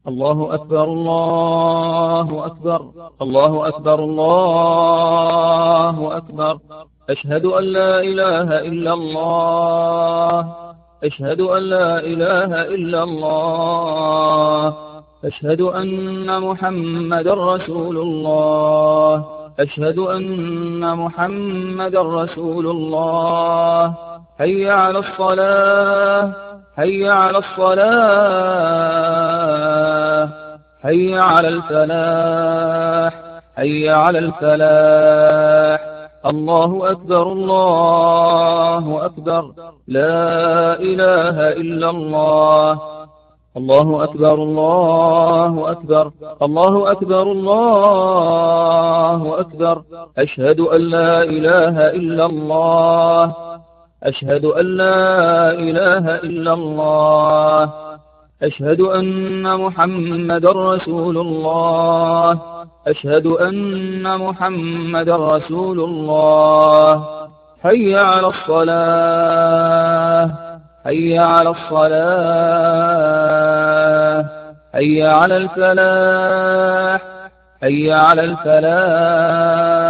الله أكبر الله أكبر الله أكبر الله أكبر. أشهد أن لا إله إلا الله. أشهد أن لا إله إلا الله. أشهد أن محمدا رسول الله. أشهد أن محمدا رسول الله. حي على الصلاة. حي على الصلاة. حي على الفلاح. حي على الفلاح. الله أكبر الله أكبر. لا إله إلا الله. الله أكبر الله أكبر. الله أكبر الله أكبر. أشهد أن لا إله إلا الله. أشهد أن لا إله إلا الله. أشهد أن محمدا رسول الله. أشهد أن محمدا رسول الله. حي على الصلاة. حي على الصلاة. حي على الفلاح. حي على الفلاح.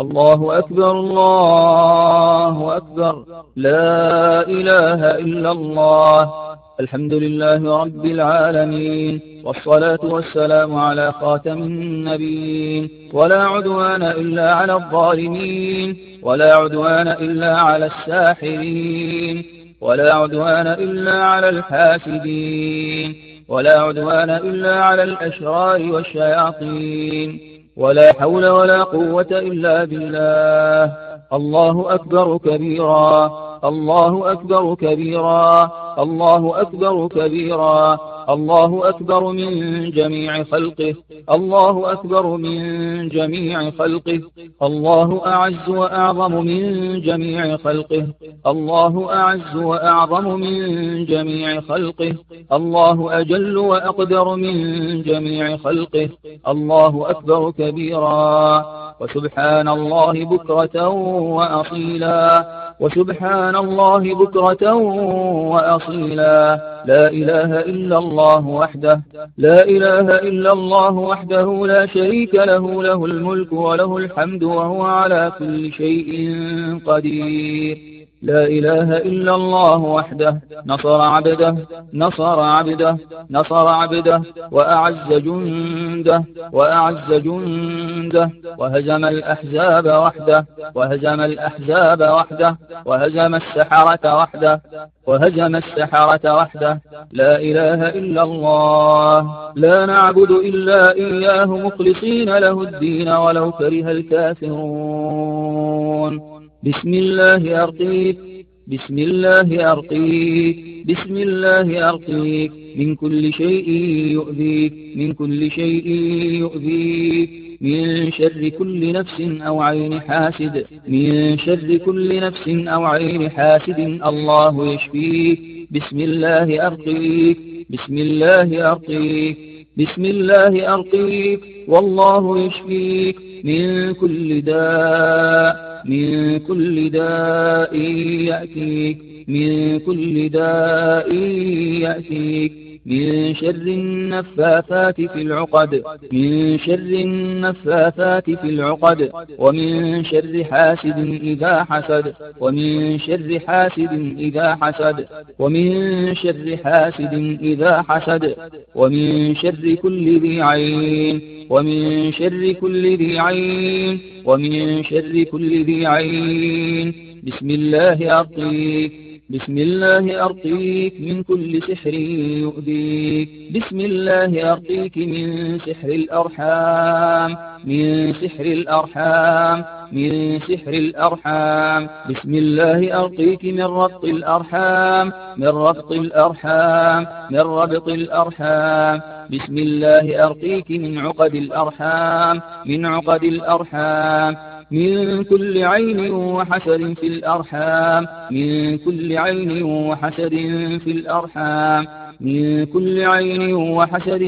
الله أكبر الله أكبر. لا إله إلا الله. الحمد لله رب العالمين، والصلاة والسلام على خاتم النبيين. ولا عدوان إلا على الظالمين، ولا عدوان إلا على الساحرين، ولا عدوان إلا على الحاسدين، ولا عدوان إلا على الأشرار والشياطين. ولا حول ولا قوة إلا بالله. الله أكبر كبيرا. الله أكبر كبيرا. الله أكبر كبيرا. الله أكبر من جميع خلقه. الله أكبر من جميع خلقه. الله أعز وأعظم من جميع خلقه. الله أعز وأعظم من جميع خلقه. الله أجل وأقدر من جميع خلقه. الله أكبر كبيرا. وسبحان الله بكرة وأصيلا. وسبحان الله بكرة وأصيلا. لا إله إلا الله وحده. لا إله إلا الله وحده لا شريك له. له الملك وله الحمد وهو على كل شيء قدير. لا إله إلا الله وحده. نصر عبده. نصر عبده. نصر عبده وأعز جنده. وأعز جنده. وهزم الأحزاب وحده. وهزم الأحزاب وحده. وهزم السحرة وحده. وهزم السحرة وحده. لا إله إلا الله. لا نعبد إلا إياه مخلصين له الدين ولو كره الكافرون. بسم الله أرقيك. بسم الله أرقيك. بسم الله أرقيك من كل شيء يؤذيك. من كل شيء يؤذيك. من شر كل نفس أو عين حاسد. من شر كل نفس أو عين حاسد الله يشفيك. بسم الله أرقيك. بسم الله أرقيك. بسم الله أرقيك والله يشفيك من كل داء. من كل داء يأتيك. من كل داء يأتيك. من شر النفاثات في العقد. من شر النفاثات في العقد. ومن شر حاسد إذا حسد. ومن شر حاسد إذا حسد. ومن شر حاسد إذا حسد. ومن شر كل ذي عين. ومن شر كل ذي عين. ومن شر كل ذي عين. بسم الله أرقيك. بسم الله أرقيك من كل سحر يؤذيك. بسم الله أرقيك من سحر الأرحام. من سحر الأرحام. من سحر الأرحام. بسم الله أرقيك من ربط الأرحام. من ربط الأرحام. من ربط الأرحام. بسم الله أرقيك من عقد الأرحام. من عقد الأرحام. من كل عين وحسد في الأرحام. من كل عين وحسد في الأرحام. من كل عين وحسد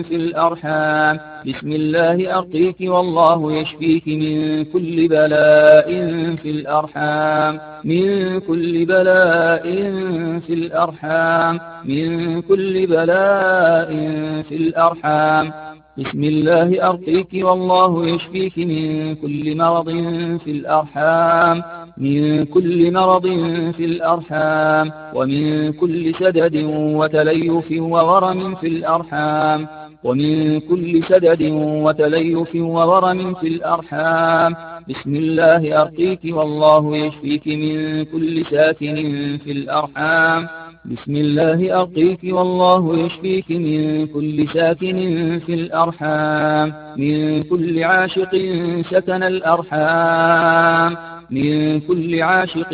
في الأرحام. بسم الله أرقيك والله يشفيك من كل بلاء في الأرحام، من كل بلاء في الأرحام، من كل بلاء في الأرحام. بسم الله أرقيك والله يشفيك من كل مرض في الأرحام، من كل مرض في الأرحام، ومن كل سدد وتليف وورم في الأرحام، ومن كل سدد وتليف وورم في الأرحام. بسم الله أرقيك والله يشفيك من كل ساكن في الأرحام، بسم الله أرقيك والله يشفيك من كل ساكن في الأرحام، من كل عاشق سكن الأرحام، من كل عاشق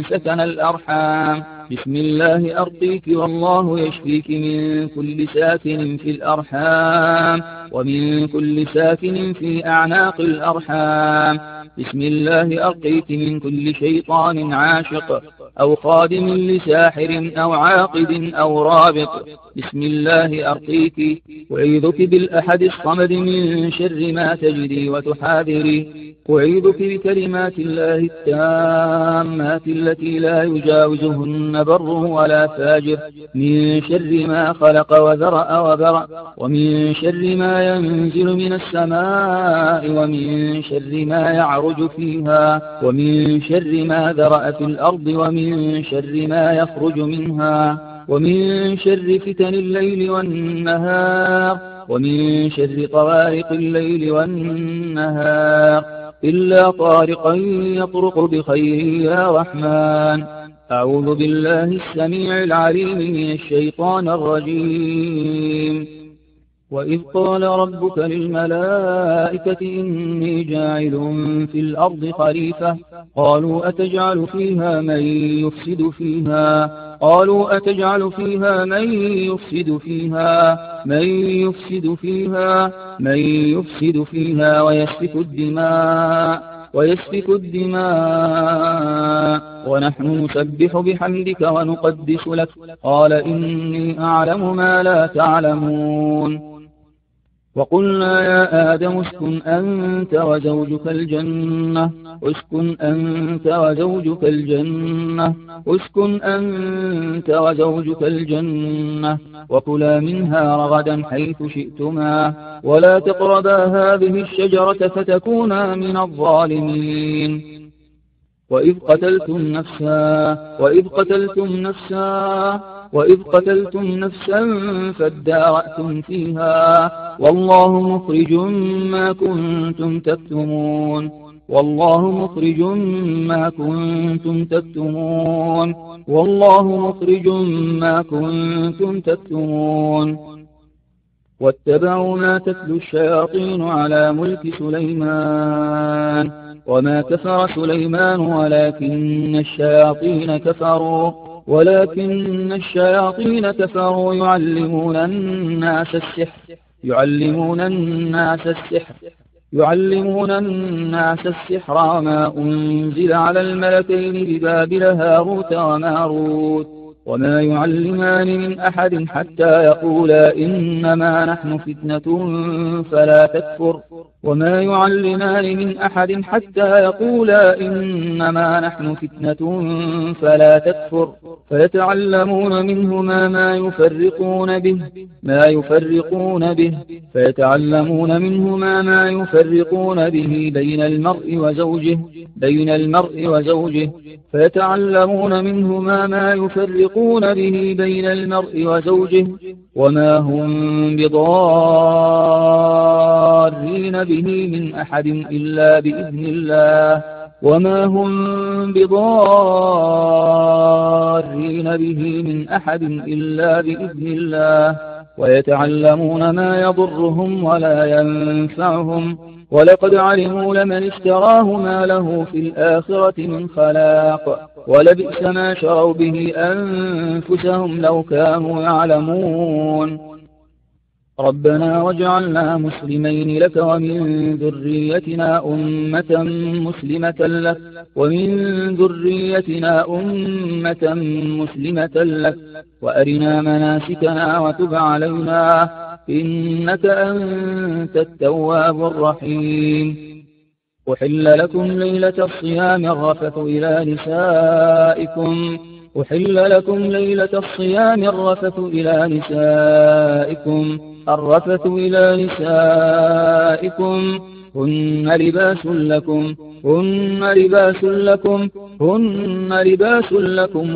سكن الأرحام. بسم الله أرقيك والله يشفيك من كل ساكن في الأرحام، ومن كل ساكن في أعناق الأرحام. بسم الله أرقيك من كل شيطان عاشق أو خادم لساحر أو عاقد أو رابط. بسم الله أرقيك أعيذك بالأحد الصمد من شر ما تجري وتحاذري، أعيذك بكلمات الله التامات التي لا يجاوزهن بر ولا فاجر، من شر ما خلق وذرأ وبرأ، ومن شر ما ينزل من السماء، ومن شر ما يعرج فيها، ومن شر ما ذرأ في الأرض، ومن شر ما يخرج منها، ومن شر فتن الليل والنهار، ومن شر طوارق الليل والنهار، إلا طارقا يطرق بخير يا رحمن. أعوذ بالله السميع العليم من الشيطان الرجيم. وإذ قال ربك للملائكة إني جاعل في الأرض خليفة، قالوا أتجعل فيها من يفسد فيها، قالوا أتجعل فيها من يفسد فيها، من يفسد فيها، من يفسد فيها ويسفك الدماء ونحن نسبح بحمدك ونقدس لك، قال إني أعلم ما لا تعلمون. وقلنا يا آدم اسكن أنت وزوجك الجنة، اسكن أنت وزوجك الجنة، اسكن أنت وزوجك الجنة، وكلا منها رغدا حيث شئتما، ولا تقربا هذه الشجرة فتكونا من الظالمين. وإذ قتلتم نفسا فادارأتم فيها، والله مخرج ما كنتم تكتمون، والله مخرج ما كنتم تكتمون، والله مخرج ما كنتم تكتمون. واتبعوا ما تتلو الشياطين على ملك سليمان، وما كفر سليمان ولكن الشياطين كفروا يعلمون الناس السحر وما أنزل على الملكين ببابل هاروت وماروت، وما يعلمان من أحد حتى يقولا إنما نحن فتنة فلا تكفر، وما يعلمان من أحد حتى يقولا إنما نحن فتنة فلا تكفر، فيتعلمون منهما ما يفرقون به بين المرء وزوجه، وما هم بضارين به من أحد إلا بإذن الله، ويتعلمون ما يضرهم ولا ينفعهم، ولقد علموا لمن اشتراه ما له في الآخرة من خلاق، ولبئس ما شروا به أنفسهم لو كانوا يعلمون. ربنا واجعلنا مسلمين لك ومن ذريتنا أمة مسلمة لك وأرنا مناسكنا وتب علينا إنك أنت التواب الرحيم. أحل لكم ليلة الصيام الرفث إلى نسائكم الرفث إلى نسائكم هن لباس لكم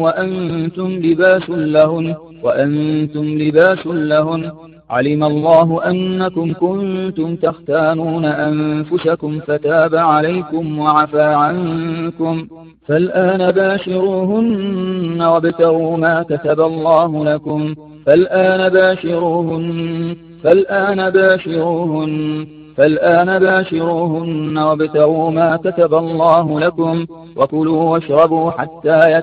وأنتم لباس لهن علم الله أنكم كنتم تختانون أنفسكم فتاب عليكم وعفى عنكم فالآن باشروهن وابتغوا ما كتب الله لكم فالآن باشروهن وابتغوا ما كتب الله لكم وكلوا واشربوا حتى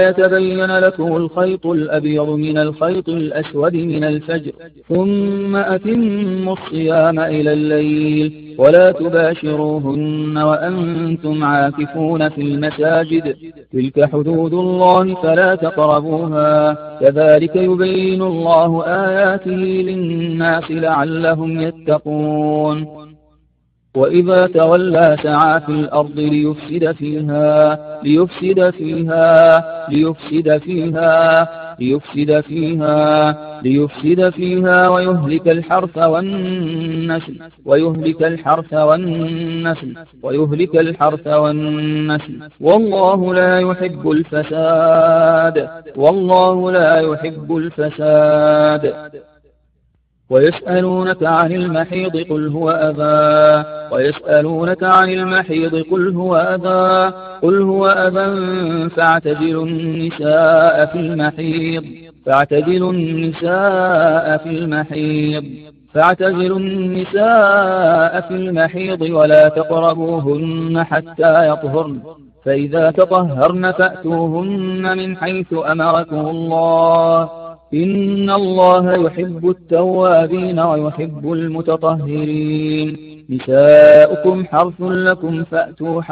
يتبين لكم الخيط الأبيض من الخيط الأسود من الفجر ثم أتموا الصيام إلى الليل ولا تباشروهن وأنتم عاكفون في المساجد تلك حدود الله فلا تقربوها كذلك يبين الله آياته للناس لعلهم يتقون. وإذا تولى سعى في الأرض ليفسد فيها ويهلك الحرث والنسل والله لا يحب الفساد. ويسألونك عن المحيض قل هو أذى فاعتزلوا النساء في المحيض ولا تقربوهن حتى يطهرن فإذا تطهرن فأتوهن من حيث أمركم الله إن الله يحب التوابين ويحب المتطهرين. نساؤكم حرث لكم فأتوا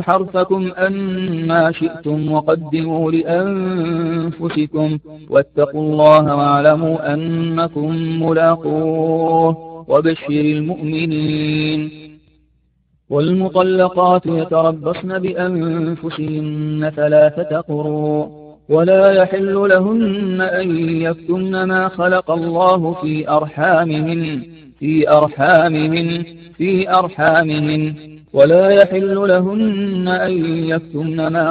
حرثكم أنى شئتم وقدموا لأنفسكم واتقوا الله واعلموا أنكم ملاقوه وبشر المؤمنين. والمطلقات يتربصن بأنفسهن 3 قروء ولا يحل لهن أن يكتمن ما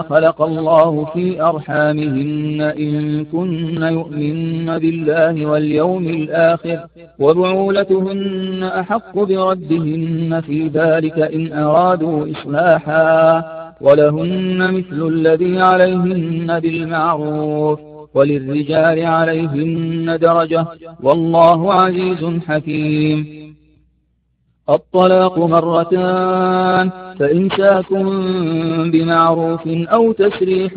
خلق الله في أرحامهن إن كن يؤمن بالله واليوم الآخر وبعولتهن أحق بردهن في ذلك إن أرادوا إصلاحا ولهن مثل الذي عليهن بالمعروف وللرجال عليهن درجة والله عزيز حكيم. الطلاق 2 فإمساك بمعروف أو تسريح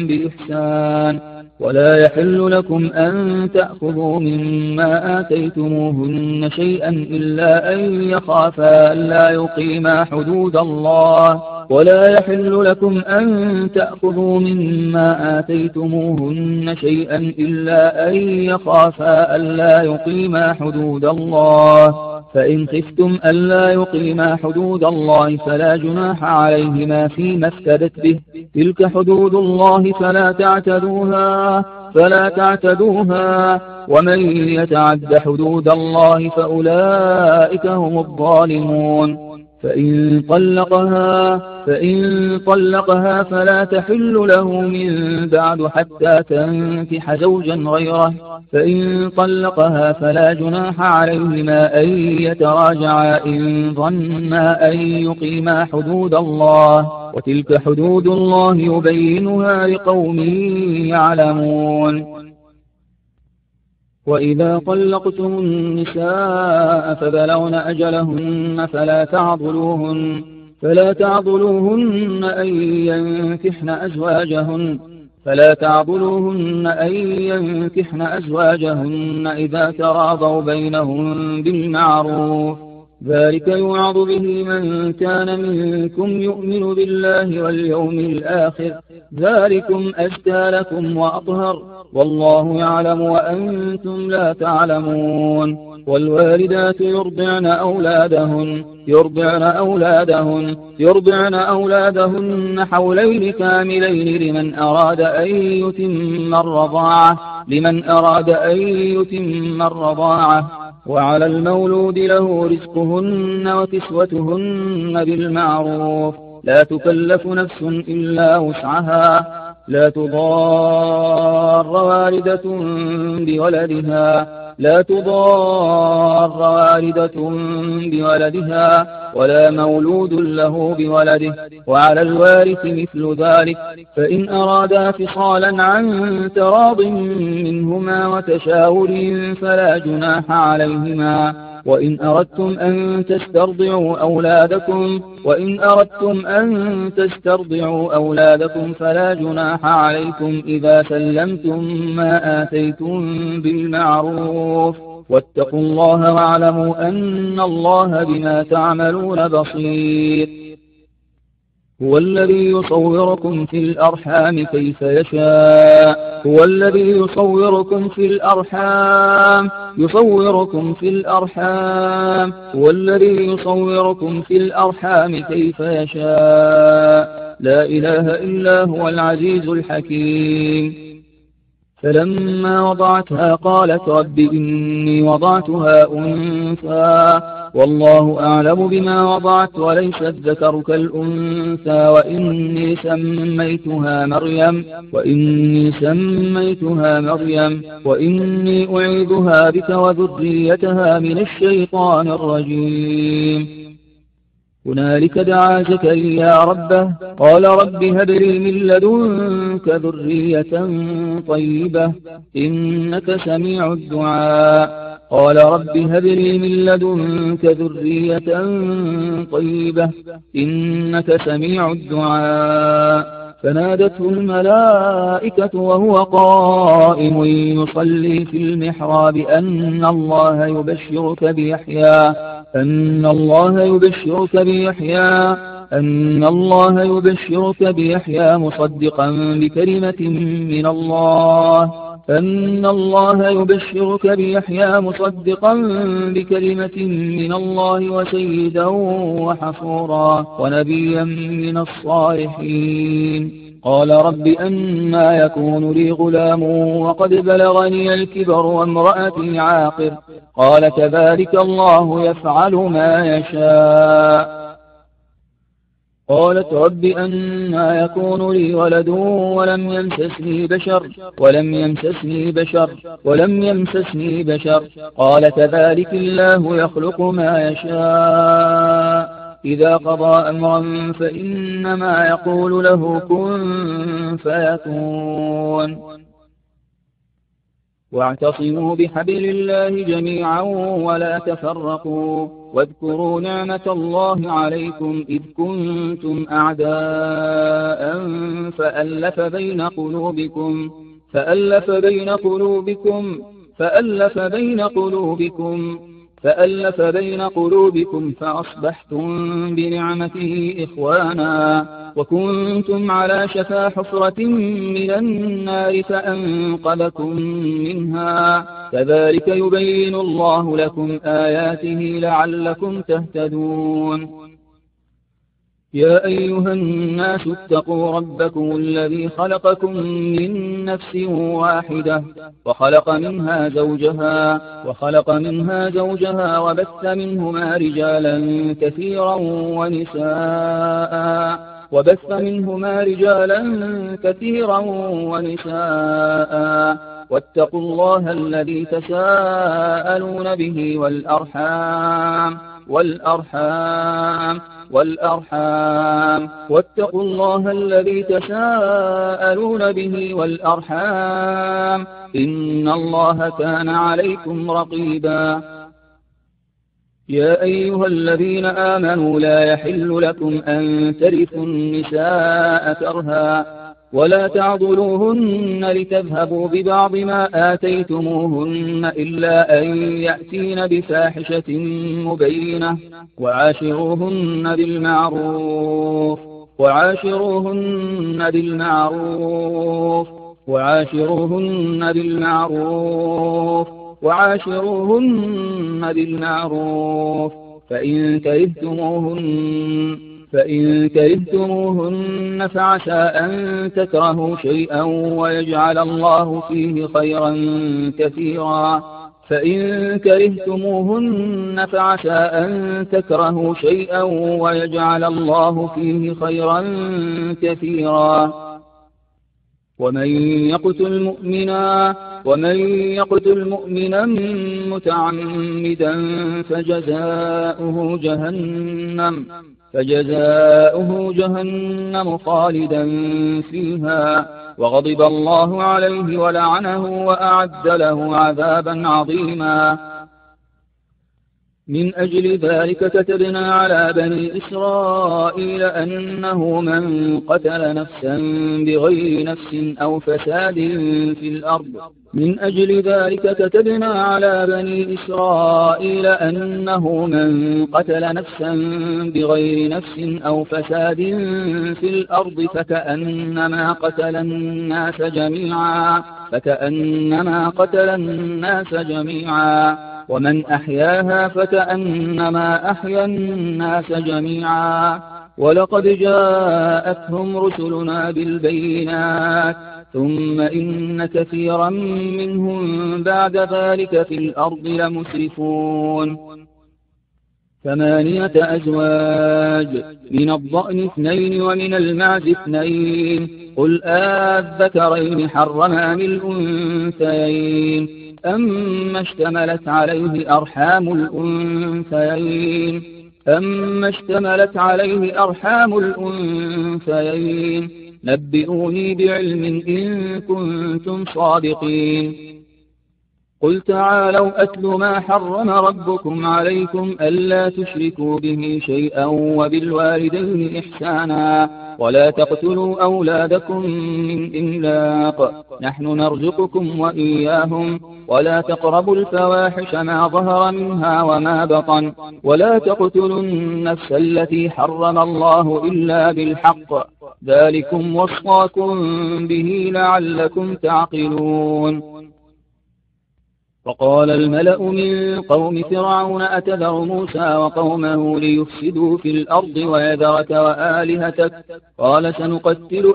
بإحسان ولا يحل لكم أن تأخذوا مما آتيتموهن شيئا إلا أن يخافا ألا يقيما حدود الله فإن خفتم ألا يقيما حدود الله فلا جناح عليهما فيما افتدت به تلك حدود الله فلا تعتدوها ومن يتعد حدود الله فأولئك هم الظالمون. فإن طلقها فلا تحل له من بعد حتى تنكح زوجا غيره فإن طلقها فلا جناح عليهما أن يتراجعا إن ظنا أن يقيما حدود الله وتلك حدود الله يبينها لقوم يعلمون. وإذا طلقتم النساء فبلغن أجلهن فلا تعضلوهن أن ينكحن أزواجهن إذا تراضوا بينهم بالمعروف، ذلك يوعظ به من كان منكم يؤمن بالله واليوم الآخر، ذلكم أزكى لكم وأطهر، والله يعلم وأنتم لا تعلمون. والوالدات يرضعن أولادهن حولين كاملين لمن أراد أن يتم الرضاعة، وعلى المولود له رزقهن وكسوتهن بالمعروف، لا تكلف نفس إلا وسعها، لا تضار والدة بولدها ولا مولود له بولده، وعلى الوارث مثل ذلك، فإن أرادا فصالا عن تراض منهما وتشاور فلا جناح عليهما. وإن أردتم أن تسترضعوا أولادكم فلا جناح عليكم إذا سلمتم ما آتيتم بالمعروف، واتقوا الله واعلموا أن الله بما تعملون بصير. هو الذي يصوركم في الأرحام كيف يشاء، لا إله إلا هو العزيز الحكيم. فلما وضعتها قالت رب إني وضعتها أنثى والله أعلم بما وضعت وليس الذكر كالأنثى وإني سميتها مريم وإني أعيذها بك وذريتها من الشيطان الرجيم. هنالك دعا زكريا ربه قال رب هب لي من لدنك ذرية طيبة إنك سميع الدعاء. قال رب هب لي من لدنك ذرية طيبة إنك سميع الدعاء. فنادته الملائكة وهو قائم يصلي في المحراب أن الله يبشرك بيحيى مصدقا بكلمة من الله وسيدا وحصورا ونبيا من الصالحين. قال رب أنى يكون لي غلام وقد بلغني الكبر وامرأتي عاقر. قال كذلك الله يفعل ما يشاء. قالت رب أنى يكون لي ولد ولم يمسسني بشر قال كذلك الله يخلق ما يشاء. إذا قضى أمرا فإنما يقول له كن فيكون. واعتصموا بحبل الله جميعا ولا تفرقوا واذكروا نعمة الله عليكم إذ كنتم أعداء فألف بين قلوبكم فأصبحتم بنعمته إخوانا وكنتم على شفا حفرة من النار فأنقذكم منها. كذلك يبين الله لكم آياته لعلكم تهتدون. يا أيها الناس اتقوا ربكم الذي خلقكم من نفس واحدة وخلق منها زوجها وبث منهما رجالا كثيرا ونساء واتقوا الله الذي تساءلون به والأرحام واتقوا الله الذي تساءلون به والأرحام إن الله كان عليكم رقيبا. يا أيها الذين آمنوا لا يحل لكم أن ترثوا النساء كرها ولا تعضلوهن لتذهبوا ببعض ما آتيتموهن إلا أن يأتين بفاحشة مبينة وعاشروهن بالمعروف فإن كرهتموهن فعسى أن تكرهوا شيئا ويجعل الله فيه خيرا كثيرا. ومن يقتل مؤمنا متعمدا فجزاؤه جهنم خالدا فيها وغضب الله عليه ولعنه وأعد له عذابا عظيما. من أجل ذلك كتبنا على بني إسرائيل أنه من قتل نفسا بغير نفس أو فساد في الأرض فكأنما قتل الناس جميعا ومن أحياها فكأنما أحيا الناس جميعا. ولقد جاءتهم رسلنا بالبينات ثم إن كثيرا منهم بعد ذلك في الأرض لمسرفون. 8 أزواج من الضأن 2 ومن المعز 2 قل آذكرين حرم أم الأنثيين أما اشتملت عليه أرحام الأنثيين نبئوني بعلم إن كنتم صادقين. قل تعالوا أتل ما حرم ربكم عليكم ألا تشركوا به شيئا وبالوالدين إحسانا ولا تقتلوا أولادكم من إملاق نحن نرزقكم وإياهم ولا تقربوا الفواحش ما ظهر منها وما بطن ولا تقتلوا النفس التي حرم الله إلا بالحق ذلكم وصاكم به لعلكم تعقلون. وقال الملأ من قوم فرعون أتذر موسى وقومه ليفسدوا في الأرض ويذرك وآلهتك قال سنقتل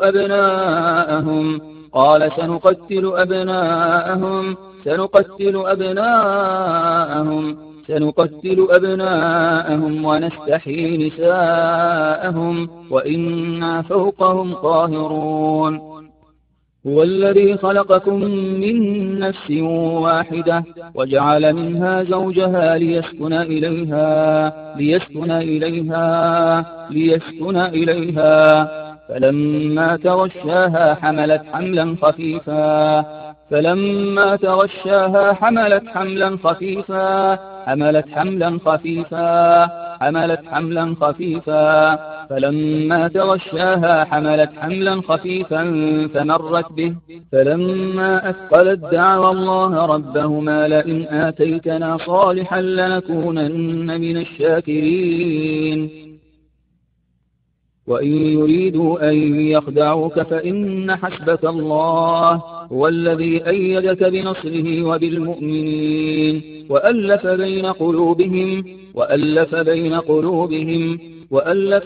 أبناءهم ونستحيي نساءهم وإنا فوقهم قاهرون. هو الذي خلقكم من نفس واحدة وجعل منها زوجها ليسكن إليها فلما تغشاها حملت حملا خفيفا فمرت به فلما أثقلت دعوا الله ربهما لئن آتيتنا صالحا لنكونن من الشاكرين. وإن يريدوا أن يخدعوك فإن حسبك الله هو الذي أيدك بنصره وبالمؤمنين وألف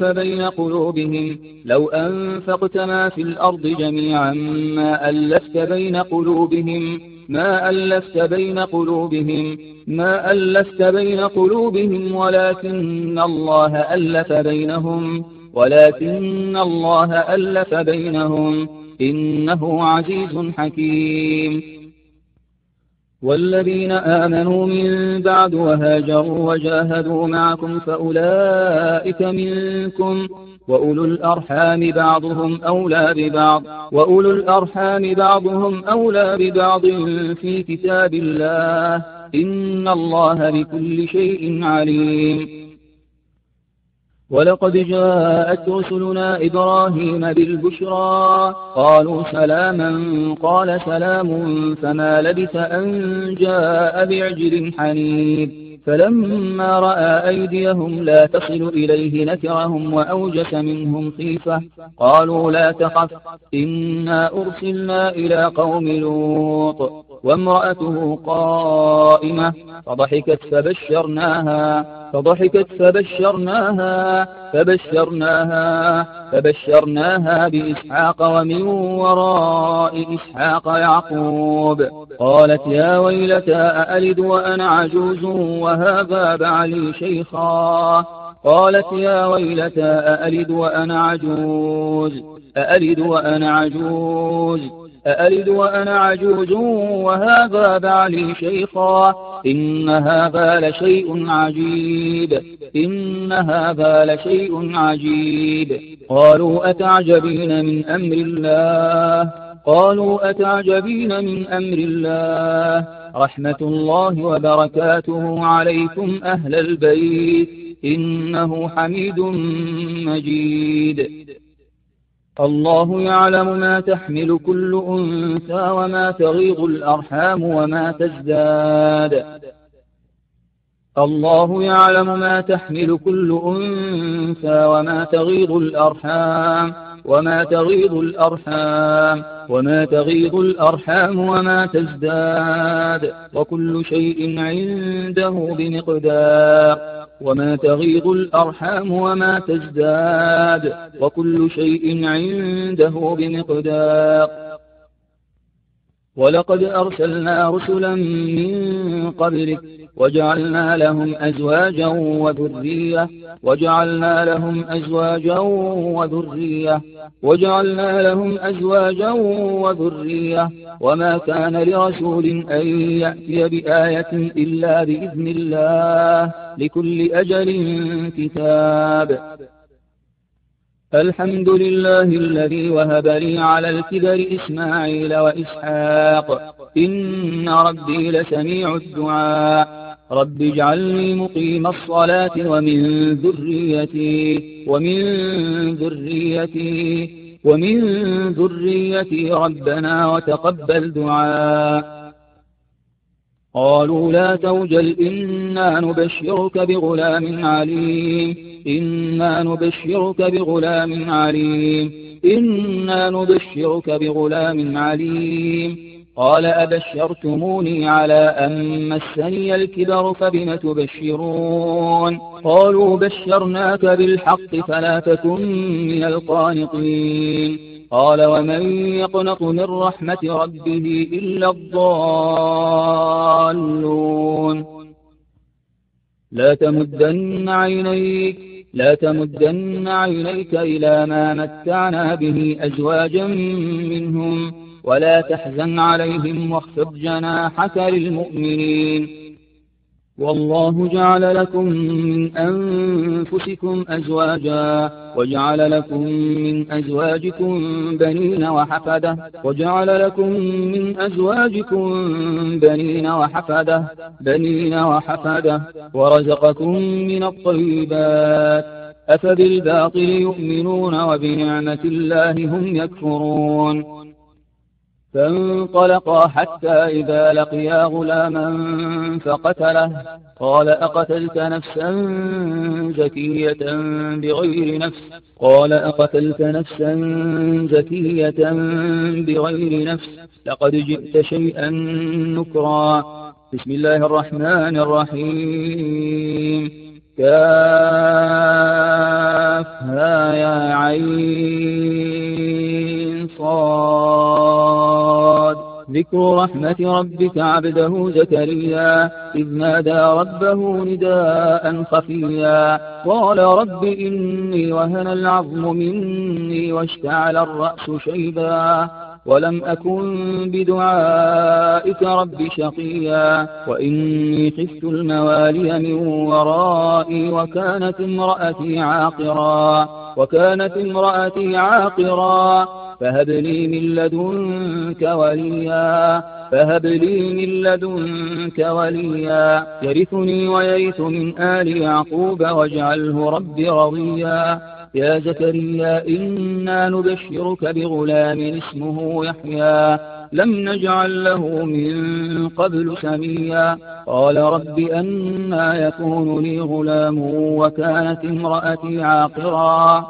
بين قلوبهم لو أنفقت ما في الأرض جميعا ما ألفت بين قلوبهم ولكن الله ألف بينهم إنه عزيز حكيم. والذين آمنوا من بعد وهاجروا وجاهدوا معكم فأولئك منكم وأولو الأرحام بعضهم أولى ببعض في كتاب الله إن الله بكل شيء عليم. ولقد جاءت رسلنا إبراهيم بالبشرى قالوا سلاما قال سلام فما لبث أن جاء بعجل حنيذ فلما رأى أيديهم لا تصل إليه نكرهم وأوجس منهم خيفة قالوا لا تخف إنا أرسلنا إلى قوم لوط وامرأته قائمة فضحكت فبشرناها بإسحاق ومن وراء إسحاق يعقوب قالت يا ويلتى أألد وأنا عجوز وهذا بعلي شيخا أألد وأنا عجوز وهذا بعلي شيخا إن هذا لشيء عجيب قالوا أتعجبين من أمر الله رحمة الله وبركاته عليكم أهل البيت إنه حميد مجيد. الله يعلم ما تحمل كل أنثى وما تغيض الأرحام وما تزداد وكل شيء عنده بمقدار. ولقد أرسلنا رسلا من قبلك وجعلنا لهم أزواجا وذرية وما كان لرسول أن يأتي بآية إلا بإذن الله لكل أجل كتاب. الحمد لله الذي وهب لي على الكبر إسماعيل وإسحاق إن ربي لسميع الدعاء. رب اجعلني مقيم الصلاة ومن ذريتي ربنا وتقبل دعاء. قالوا لا توجل إنا نبشرك بغلام عليم. قال أبشرتموني على أن مسني الكبر فبم تبشرون قالوا بشرناك بالحق فلا تكن من القانطين. قال ومن يقنط من رحمة ربه إلا الضالون. لا تمدن عينيك إلى ما متعنا به أزواجا منهم ولا تحزن عليهم واخفض جناحك للمؤمنين. والله جعل لكم من أنفسكم أزواجا وجعل لكم من أزواجكم بنين وحفدة ورزقكم من الطيبات أفبالباطل يؤمنون وبنعمة الله هم يكفرون. فانطلقا حتى إذا لقيا غلاما فقتله قال أقتلت نفسا زكية بغير نفس لقد جئت شيئا نكرا. بسم الله الرحمن الرحيم. كافها يا عين صاد. ذكر رحمة ربك عبده زكريا إذ نادى ربه نداء خفيا قال رب إني وهن العظم مني واشتعل الرأس شيبا ولم أكن بدعائك رب شقيا وإني خفت الموالي من ورائي وكانت امرأتي عاقرا فهب لي من لدنك وليا يرثني ويرث من آل يعقوب واجعله رب رضيا يا زكريا إنا نبشرك بغلام اسمه يحيى لم نجعل له من قبل سميا قال رب أنى يكون لي غلام وكانت امرأتي عاقرا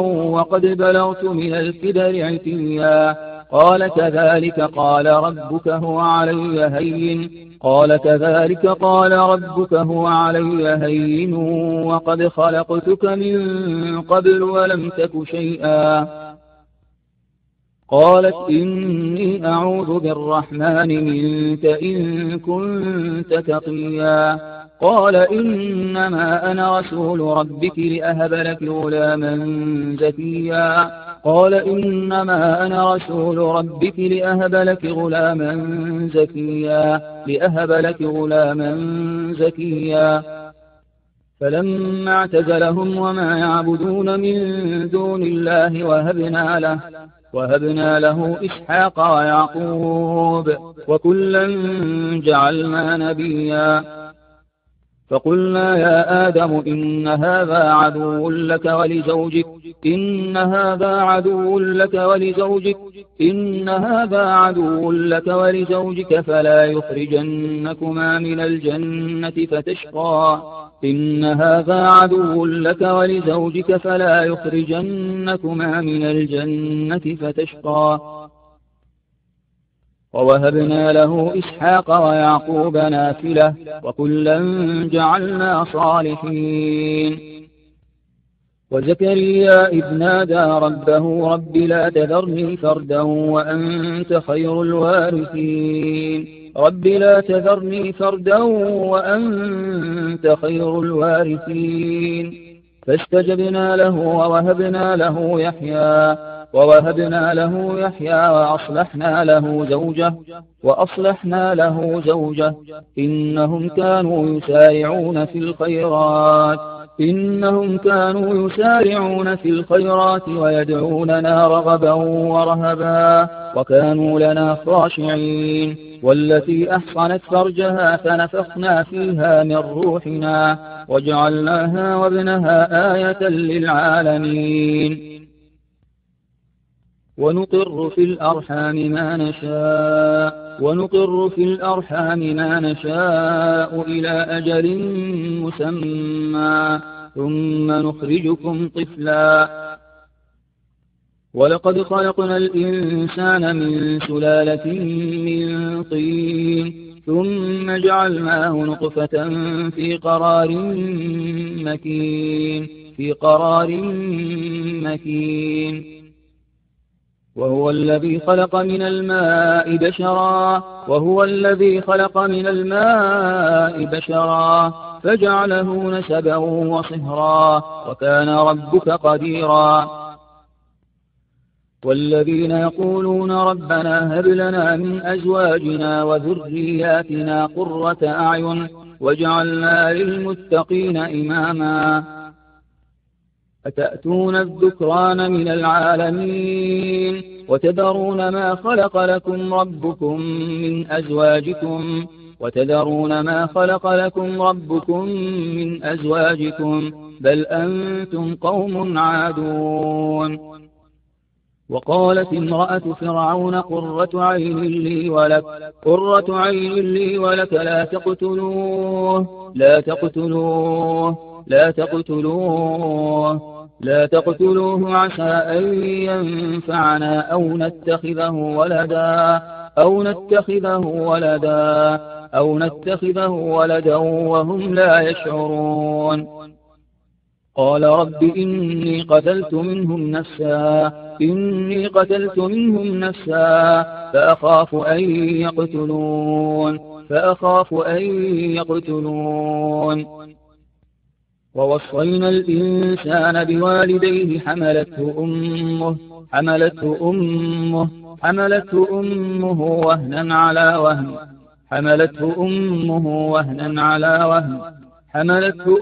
وقد بلغت من الكبر عتيا قال كذلك قال ربك هو علي هين وقد خلقتك من قبل ولم تك شيئا قالت إني أعوذ بالرحمن منك إن كنت تقيا قال إنما أنا رسول ربك لأهب لك غلاما زكيا فلما اعتزلهم وما يعبدون من دون الله وهبنا له إسحاق ويعقوب وكلا جعلنا نبيا فقلنا يا آدم إن هذا عدو لك ولزوجك فلا يخرجنكما من الجنة فتشقى ووهبنا له إسحاق ويعقوب نافلة وكلا جعلنا صالحين وزكريا إذ نادى ربه رب لا تذرني فردا وأنت خير الوارثين فاستجبنا له ووهبنا له يحيى وأصلحنا له زوجه إنهم كانوا يسارعون في الخيرات ويدعوننا رغبا ورهبا وكانوا لنا خاشعين والتي أحصنت فرجها فنفخنا فيها من روحنا وجعلناها وابنها آية للعالمين ونقر في الأرحام ما نشاء إلى أجل مسمى ثم نخرجكم طفلا ولقد خلقنا الإنسان من سلالة من طين ثم جعلناه نطفة في قرار مكين وهو الذي خلق من الماء بشرا فجعله نسبا وصهرا وكان ربك قديرا والذين يقولون ربنا هب لنا من أزواجنا وذرياتنا قرة أعين واجعلنا للمتقين إماما أتأتون الذكران من العالمين وتذرون ما خلق لكم ربكم من أزواجكم بل أنتم قوم عادون وقالت امرأة فرعون قرة عين لي ولك لا تقتلوه عسى أن ينفعنا أو نتخذه ولدا وهم لا يشعرون قال رب إني قتلت منهم نفسا فأخاف أن يقتلون ووصينا الإنسان بوالديه حملته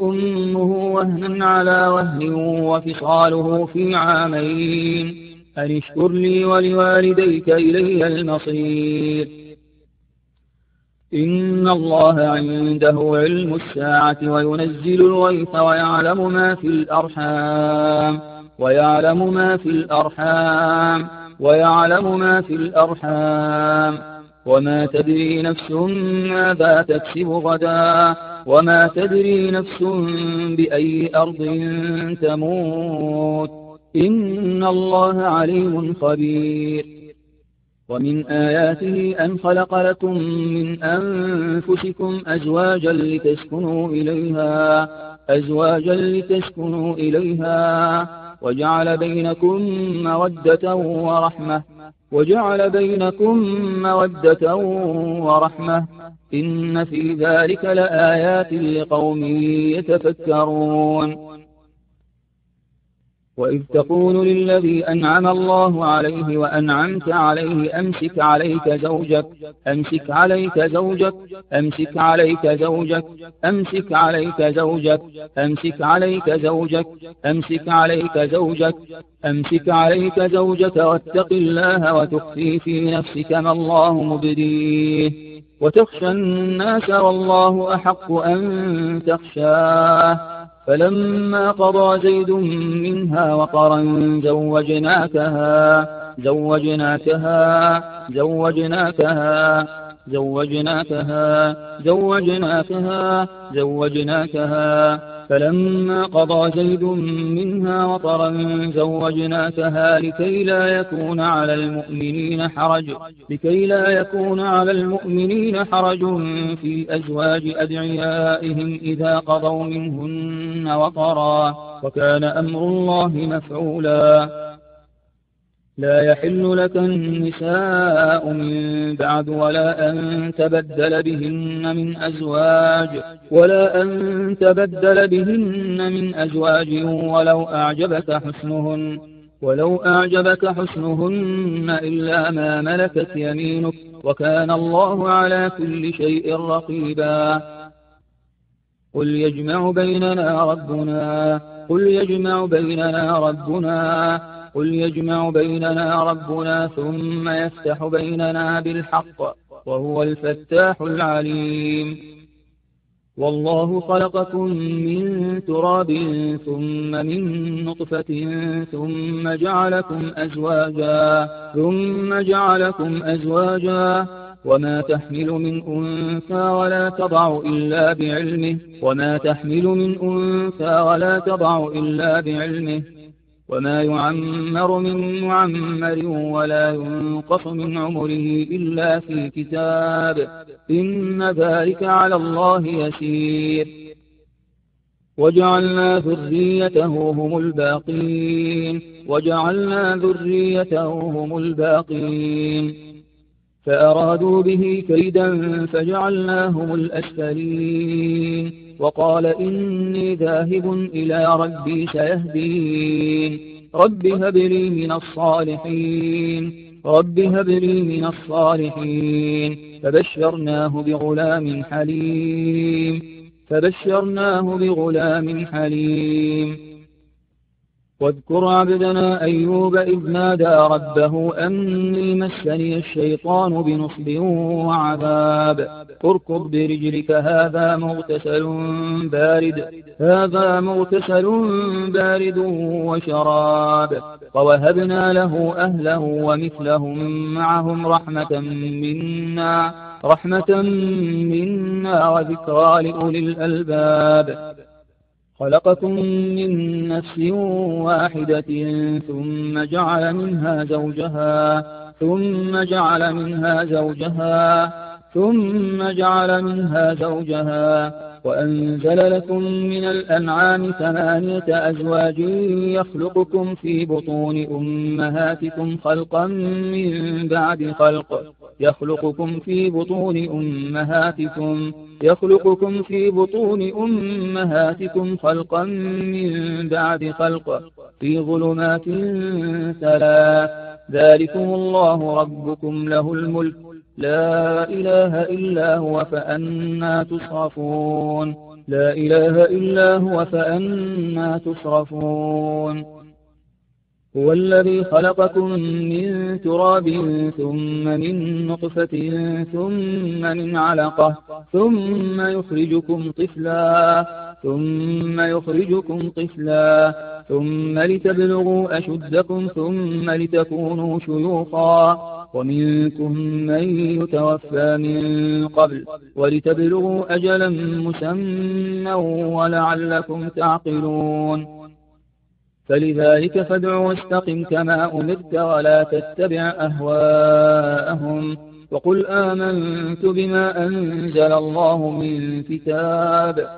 أمه وهنا على وهن وفصاله في عامين أن اشكر لي ولوالديك إلي المصير. إن الله عنده علم الساعة وينزل الغيث ويعلم ما في الأرحام وما تدري نفس ماذا تكسب غدا وما تدري نفس بأي أرض تموت إن الله عليم خبير. ومن آياته أن خلق لكم من أنفسكم أزواجا لتسكنوا إليها وجعل بينكم مودة ورحمة إن في ذلك لآيات لقوم يتفكرون. وإذ تقول للذي أنعم الله عليه وأنعمت عليه أمسك عليك زوجك أمسك عليك زوجك أمسك عليك زوجك أمسك عليك زوجك أمسك عليك زوجك أمسك عليك زوجك أمسك عليك زوجك واتق الله وتخفي في نفسك ما الله مبديه وتخشى الناس والله أحق أن تخشاه فلما قضى زيد منها وطرا زوجناكها لكي لا يكون على المؤمنين حرج في أزواج أدعيائهم إذا قضوا منهن وطرا وكان أمر الله مفعولا. لا يحل لك النساء من بعد ولا أن تبدل بهن من أزواج ولو أعجبك حسنهن إلا ما ملكت يمينك وكان الله على كل شيء رقيبا. قل يجمع بيننا ربنا ثم يفتح بيننا بالحق وهو الفتاح العليم. والله خلقكم من تراب ثم من نطفة ثم جعلكم أزواجا وما تحمل من أنثى ولا تضع إلا بعلمه وما يعمر من معمر ولا ينقص من عمره إلا في كتاب إن ذلك على الله يسير. وجعلنا ذريته هم الباقين فأرادوا به كيدا فجعلناهم الأسفلين وقال إني ذاهب إلى ربي سيهدين رب هب لي من الصالحين فبشرناه بغلام حليم. واذكر عبدنا أيوب إذ نادى ربه أني مسني الشيطان بنصب وعذاب اركض برجلك هذا مغتسل بارد وشراب ووهبنا له أهله ومثلهم معهم رحمة منا وذكرى لأولي الألباب. خلقكم من نفس واحدة ثم جعل منها زوجها ثم جعل منها زوجها وأنزل لكم من الأنعام 8 أزواج يخلقكم في بطون أمهاتكم خلقا من بعد خلق يخلقكم في بطون أمهاتكم خلقا من بعد خلق في ظلمات 3 ذلكم الله ربكم له الملك لا إله إلا هو فأنى تصرفون لا إله إلا هو فأنى تصرفون هو الذي خلقكم من تراب ثم من نطفة ثم من علقة ثم يخرجكم طفلا ثم لتبلغوا أشدكم ثم لتكونوا شيوخا ومنكم من يتوفى من قبل ولتبلغوا أجلا مسمى ولعلكم تعقلون فلذلك فادع واستقم كما أمرت ولا تتبع أهواءهم وقل آمنت بما أنزل الله من كتاب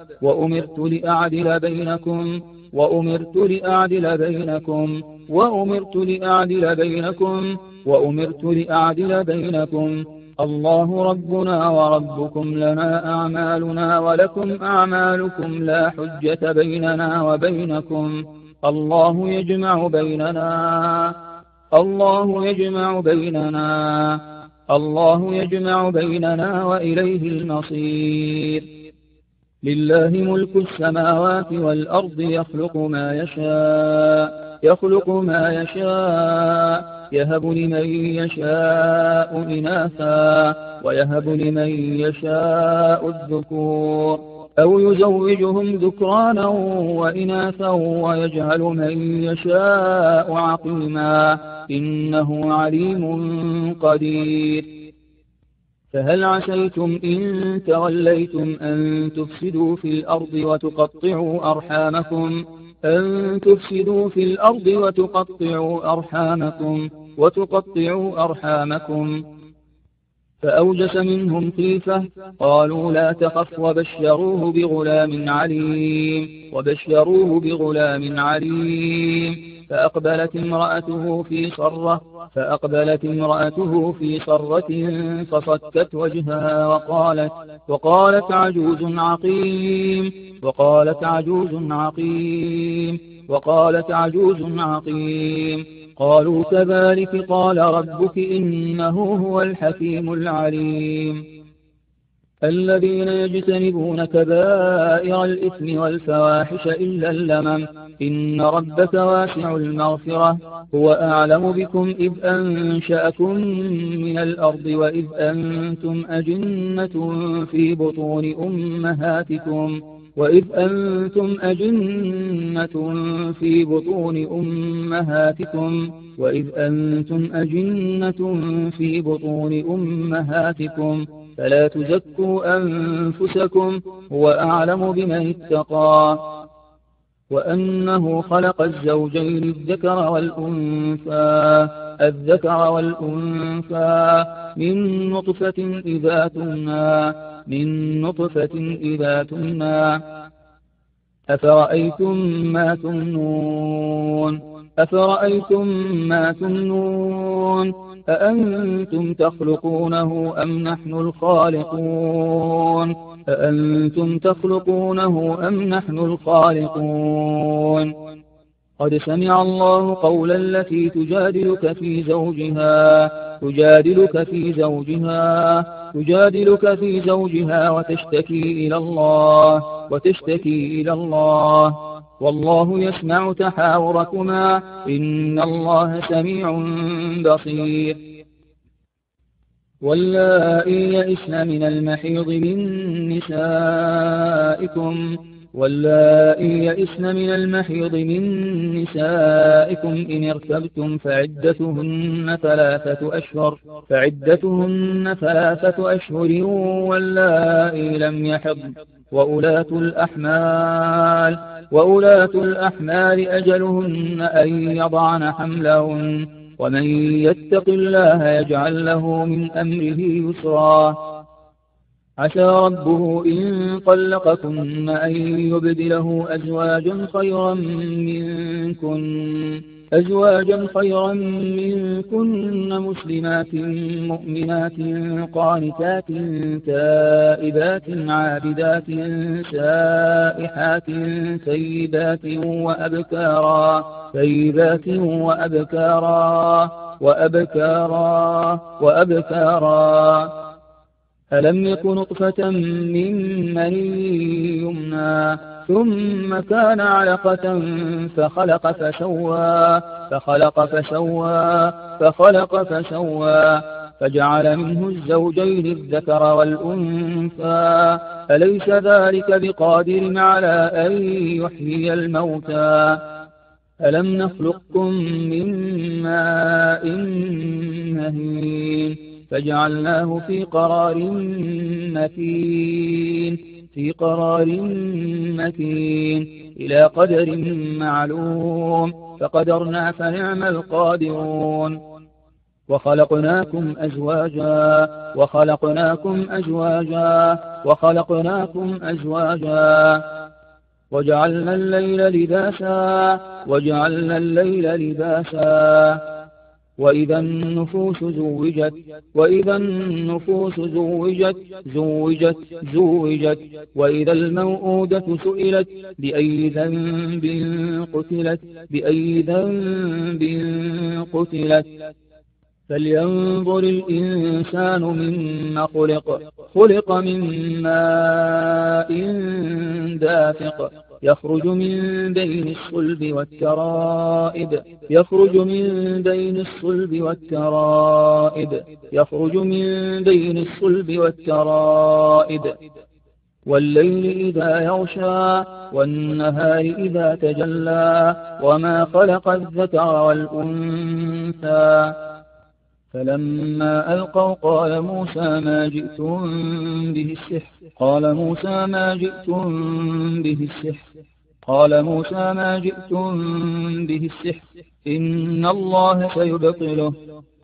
وأمرت لأعدل بينكم الله ربنا وربكم لنا أعمالنا ولكم أعمالكم لا حجة بيننا وبينكم الله يجمع بيننا وإليه المصير لله ملك السماوات والأرض يخلق ما يشاء يهب لمن يشاء إناثا ويهب لمن يشاء الذكور أو يزوجهم ذكرانا وإناثا ويجعل من يشاء عقيما إنه عليم قدير فهل عسيتم إن توليتم أن تفسدوا في الأرض وتقطعوا أرحامكم فأوجس منهم خيفة قالوا لا تخف وبشروه بغلام عليم فأقبلت امرأته في صرة فصكت وجهها وقالت عجوز عقيم قالوا كذلك قال ربك إنه هو الحكيم العليم الذين يجتنبون كبائر الإثم والفواحش إلا اللمم إن ربك واسع المغفرة هو أعلم بكم إذ أنشأكم من الأرض وإذ أنتم أجنة في بطون أمهاتكم فلا تزكوا أنفسكم هو أعلم بمن اتقى وأنه خلق الزوجين الذكر والأنثى من نطفة إذا تمنى أفرأيتم ما تمنون أأنتم تخلقونه أم نحن الخالقون قد سمع الله قول التي تجادلك في زوجها وتشتكي إلى الله والله يسمع تحاوركما إن الله سميع بصير واللائي يئسن من المحيض من نسائكم إن ارتبتم فعدتهن 3 أشهر واللائي لم يحضن وأولاة الأحمال أجلهن أن يضعن حملهن ومن يتق الله يجعل له من أمره يسرا عسى ربه إن طلقكن أن يبدله أزواجا خيرا منكن مسلمات مؤمنات قانتات تائبات عابدات سائحات ثيبات وأبكارا ألم يك نطفة من مني يمنى ثم كان علقة فخلق فسوى فجعل منه الزوجين الذكر والأنثى أليس ذلك بقادر على أن يحيي الموتى ألم نخلقكم من ماء مهين فجعلناه في قرار مكين إلى قدر معلوم فقدرنا فنعم القادرون وخلقناكم أزواجا وجعلنا الليل لباسا وإذا النفوس زوجت وإذا الموءودة سئلت بأي ذنب قتلت فلينظر الإنسان مما خلق من ماء دافق يخرج من بين الصلب والترائب والليل إذا يغشى والنهار إذا تجلى وما خلق الذكر والأنثى فلما ألقوا قال موسى ما جئتم به السحر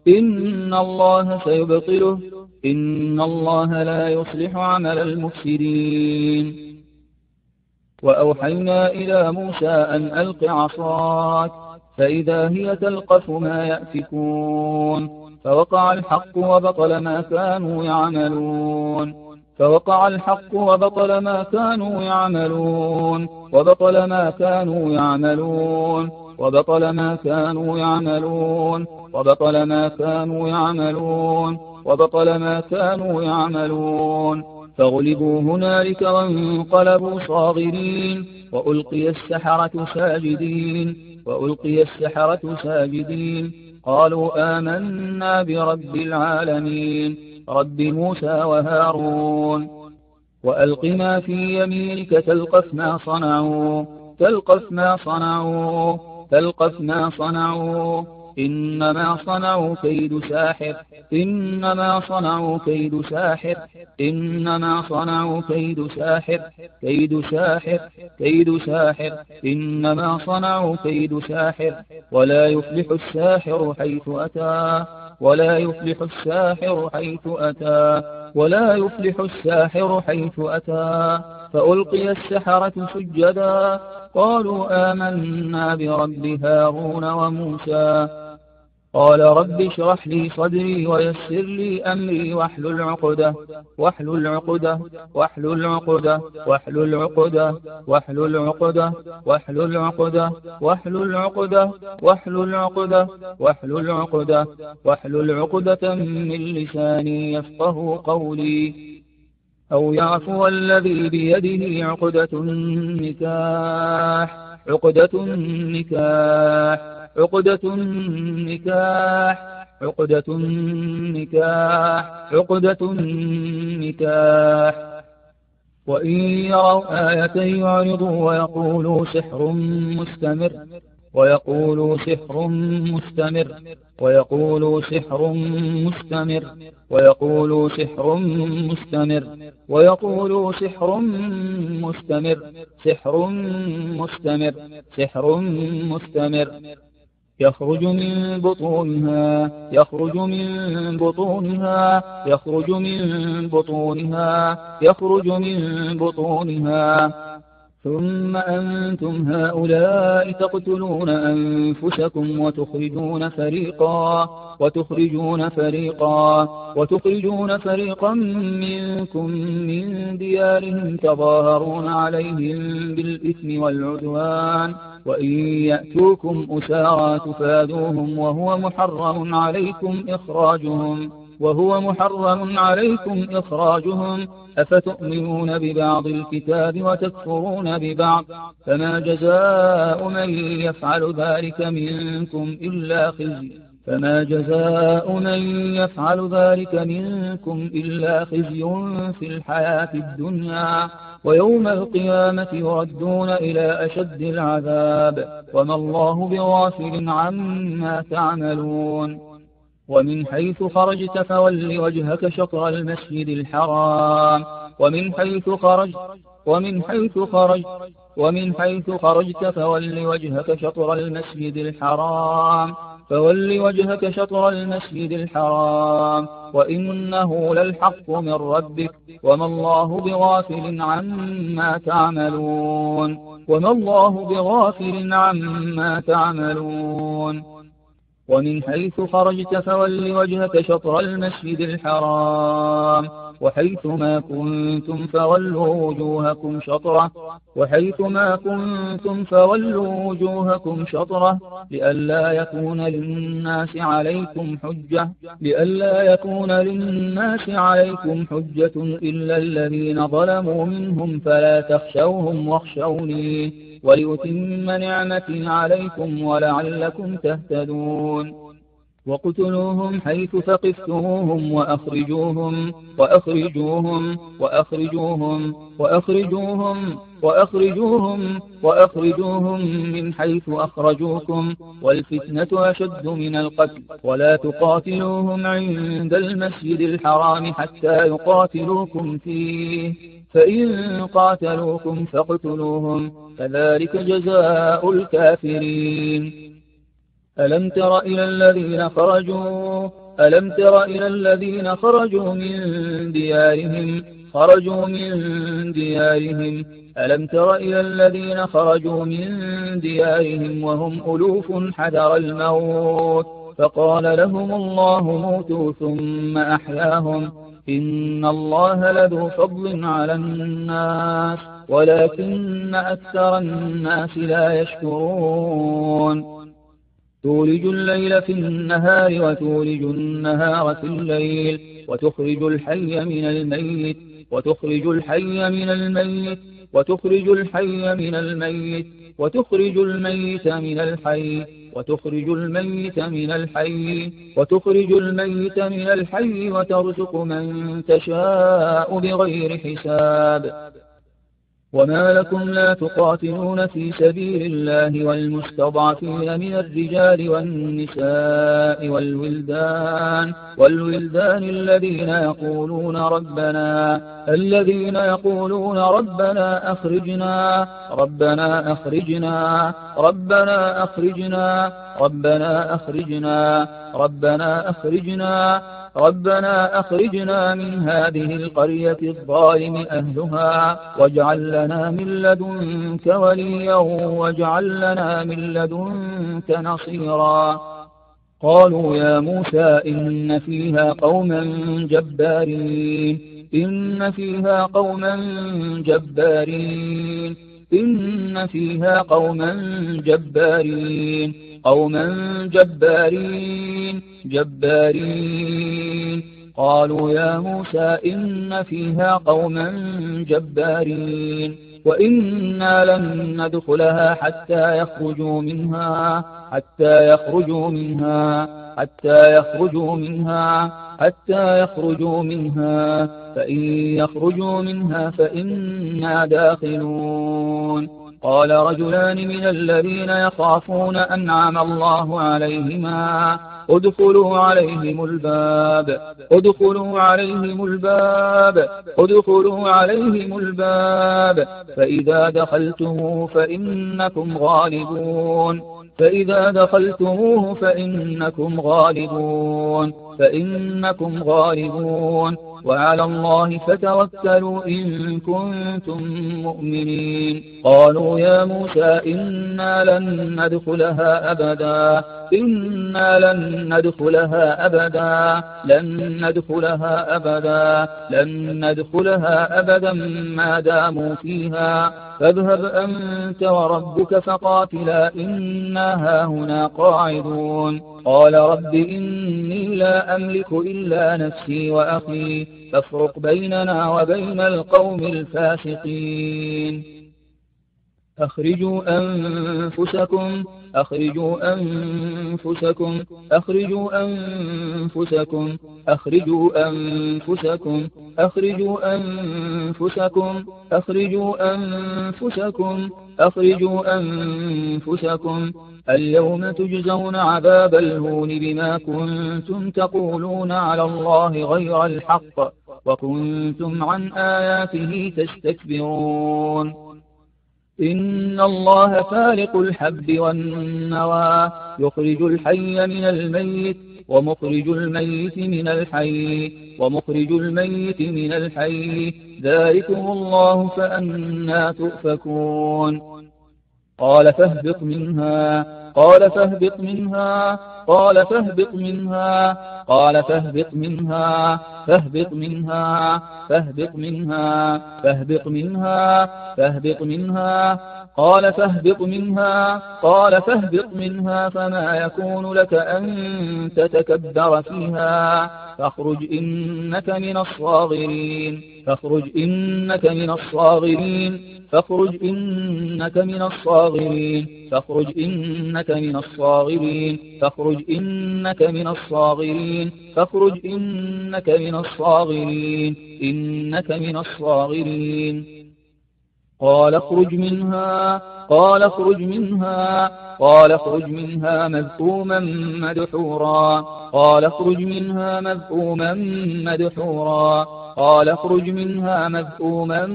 إن الله سيبطله إن الله لا يصلح عمل المفسدين وأوحينا إلى موسى أن ألق عصاك فإذا هي تلقف ما يأفكون فوقع الحق وبطل ما كانوا يعملون فغلبوا هنالك وانقلبوا صاغرين وألقي السحرة ساجدين قالوا آمنا برب العالمين رب موسى وهارون وألق ما في يمينك تلقف ما صنعوا إنما صنعوا كيد ساحر ولا يفلح الساحر حيث أتى فألقي السحرة سجدا قالوا آمنا برب هارون وموسى قال رب اشرح لي صدري ويسر لي أمري واحلل عقدة من لساني يفقه قولي أو يعفو الذي بيده عقدة النكاح وإن يروا آية يعرضوا ويقولوا سحر مستمر يخرج من بطونها يخرج من بطونها يخرج من بطونها يخرج من بطونها ثم أنتم هؤلاء تقتلون أنفسكم وتخرجون فريقا منكم من ديارهم تظاهرون عليهم بالإثم والعدوان وإن يأتوكم أسارى تفادوهم وهو محرم عليكم إخراجهم أفتؤمنون ببعض الكتاب وتكفرون ببعض فما جزاء من يفعل ذلك منكم إلا خزي في الحياة الدنيا ويوم القيامة يردون إلى أشد العذاب وما الله بغافل عما تعملون ومن حيث خرجت فول وجهك شطر المسجد الحرام ومن حيث خرجت فول وجهك شطر المسجد الحرام وإنه للحق من ربك وما الله بغافل عما تعملون ومن حيث خرجت فول وجهك شطر المسجد الحرام وحيث ما كنتم فولوا وجوهكم شطرة لئلا يكون للناس عليكم حجة إلا الذين ظلموا منهم فلا تخشوهم واخشوني وليتم نعمتي عليكم ولعلكم تهتدون وقتلوهم حيث ثقفتموهم وأخرجوهم من حيث أخرجوكم والفتنة أشد من القتل ولا تقاتلوهم عند المسجد الحرام حتى يقاتلوكم فيه فإن قاتلوكم فاقتلوهم كذلك جزاء الكافرين ألم تر إلى الذين خرجوا من ديارهم وهم ألوف حذر الموت فقال لهم الله موتوا ثم أحياهم إن الله لذو فضل على الناس ولكن أكثر الناس لا يشكرون تولج الليل في النهار وتولج النهار في الليل وتخرج الحي من الميت وتخرج الميت من الحي وترزق من تشاء بغير حساب وما لكم لا تقاتلون في سبيل الله والمستضعفين من الرجال والنساء والولدان الذين يقولون ربنا أخرجنا من هذه القرية الظالم أهلها واجعل لنا من لدنك وليا واجعل لنا من لدنك نصيرا قالوا يا موسى إن فيها قوما جبارين قالوا يا موسى إن فيها قوما جبارين وإنا لن ندخلها حتى يخرجوا منها فإن يخرجوا منها فإنا داخلون قال رجلان من الذين يخافون أنعم الله عليهما ادخلوا عليهم الباب فإذا دخلتموه فإنكم غالبون فإذا دخلتموه فإنكم غالبون وعلى الله فتوكلوا إن كنتم مؤمنين. قالوا يا موسى إنا لن ندخلها أبدا ما داموا فيها فاذهب أنت وربك فقاتلا إنا هاهنا قاعدون. قال رب إني لا أملك إلا نفسي وأخي فافرق بيننا وبين القوم الفاسقين. أخرجوا أنفسكم أخرجوا أنفسكم أخرجوا أنفسكم أخرجوا أنفسكم أخرجوا أنفسكم أخرجوا أنفسكم أخرجوا أنفسكم اليوم تجزون عذاب الهون بما كنتم تقولون على الله غير الحق وكنتم عن آياته تستكبرون. إن الله فالق الحب والنوى يخرج الحي من الميت ومخرج الميت من الحي ذلكم الله فأنى تؤفكون. قال فاهبط منها قال فاهبط منها قال فاهبط منها قال فاهبط منها فاهبط منها فاهبط منها فاهبط منها فاهبط منها قال فاهبط منها قال فاهبط منها فما يكون لك أن تتكبر فيها فاخرج إنك من الصاغرين فاخرج إنك من الصاغرين فاخرج إنك من الصاغرين فاخرج إنك من الصاغرين فاخرج إنك من الصاغرين فاخرج إنك من الصاغرين إنك من الصاغرين. قال اخرج منها قال اخرج منها قال اخرج منها مذءوما مدحورا قال اخرج منها مذءوما مدحورا قال اخرج منها مذءوما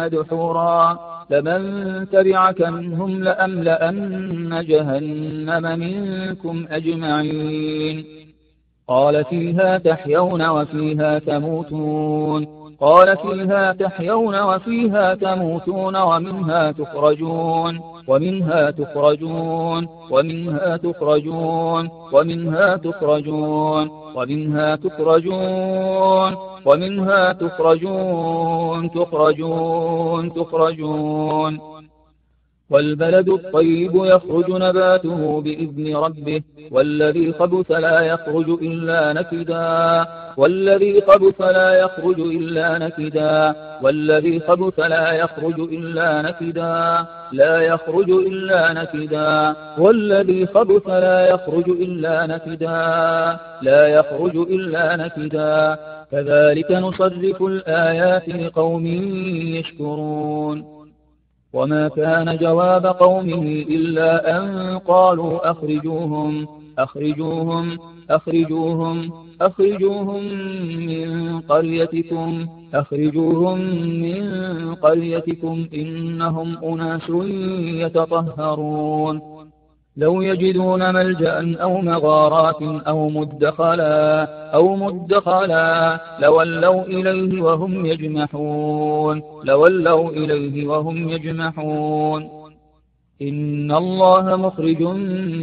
مدحورا لمن تبعك منهم لأملأن جهنم منكم أجمعين. قال فيها تحيون وفيها تموتون قال فيها تحيون وفيها تموتون ومنها تخرجون ومنها تخرجون ومنها تخرجون ومنها تخرجون ومنها تخرجون ومنها تخرجون. والبلد الطيب يخرج نباته بإذن ربه والذي خبث لا يخرج إلا نكدا والذي خبث لا يخرج إلا نكدا والذي خبث لا يخرج إلا نكدا لا يخرج إلا نكدا والذي خبث لا يخرج إلا نكدا لا يخرج إلا نكدا. كذلك نصرف الآيات لقوم يشكرون. وما كان جواب قومه إلا أن قالوا أخرجوهم من قريتكم إنهم أناس يتطهرون. لو يجدون ملجأ أو مغارات أو مدخلا لولوا إليه وهم يجمحون. إن الله مخرج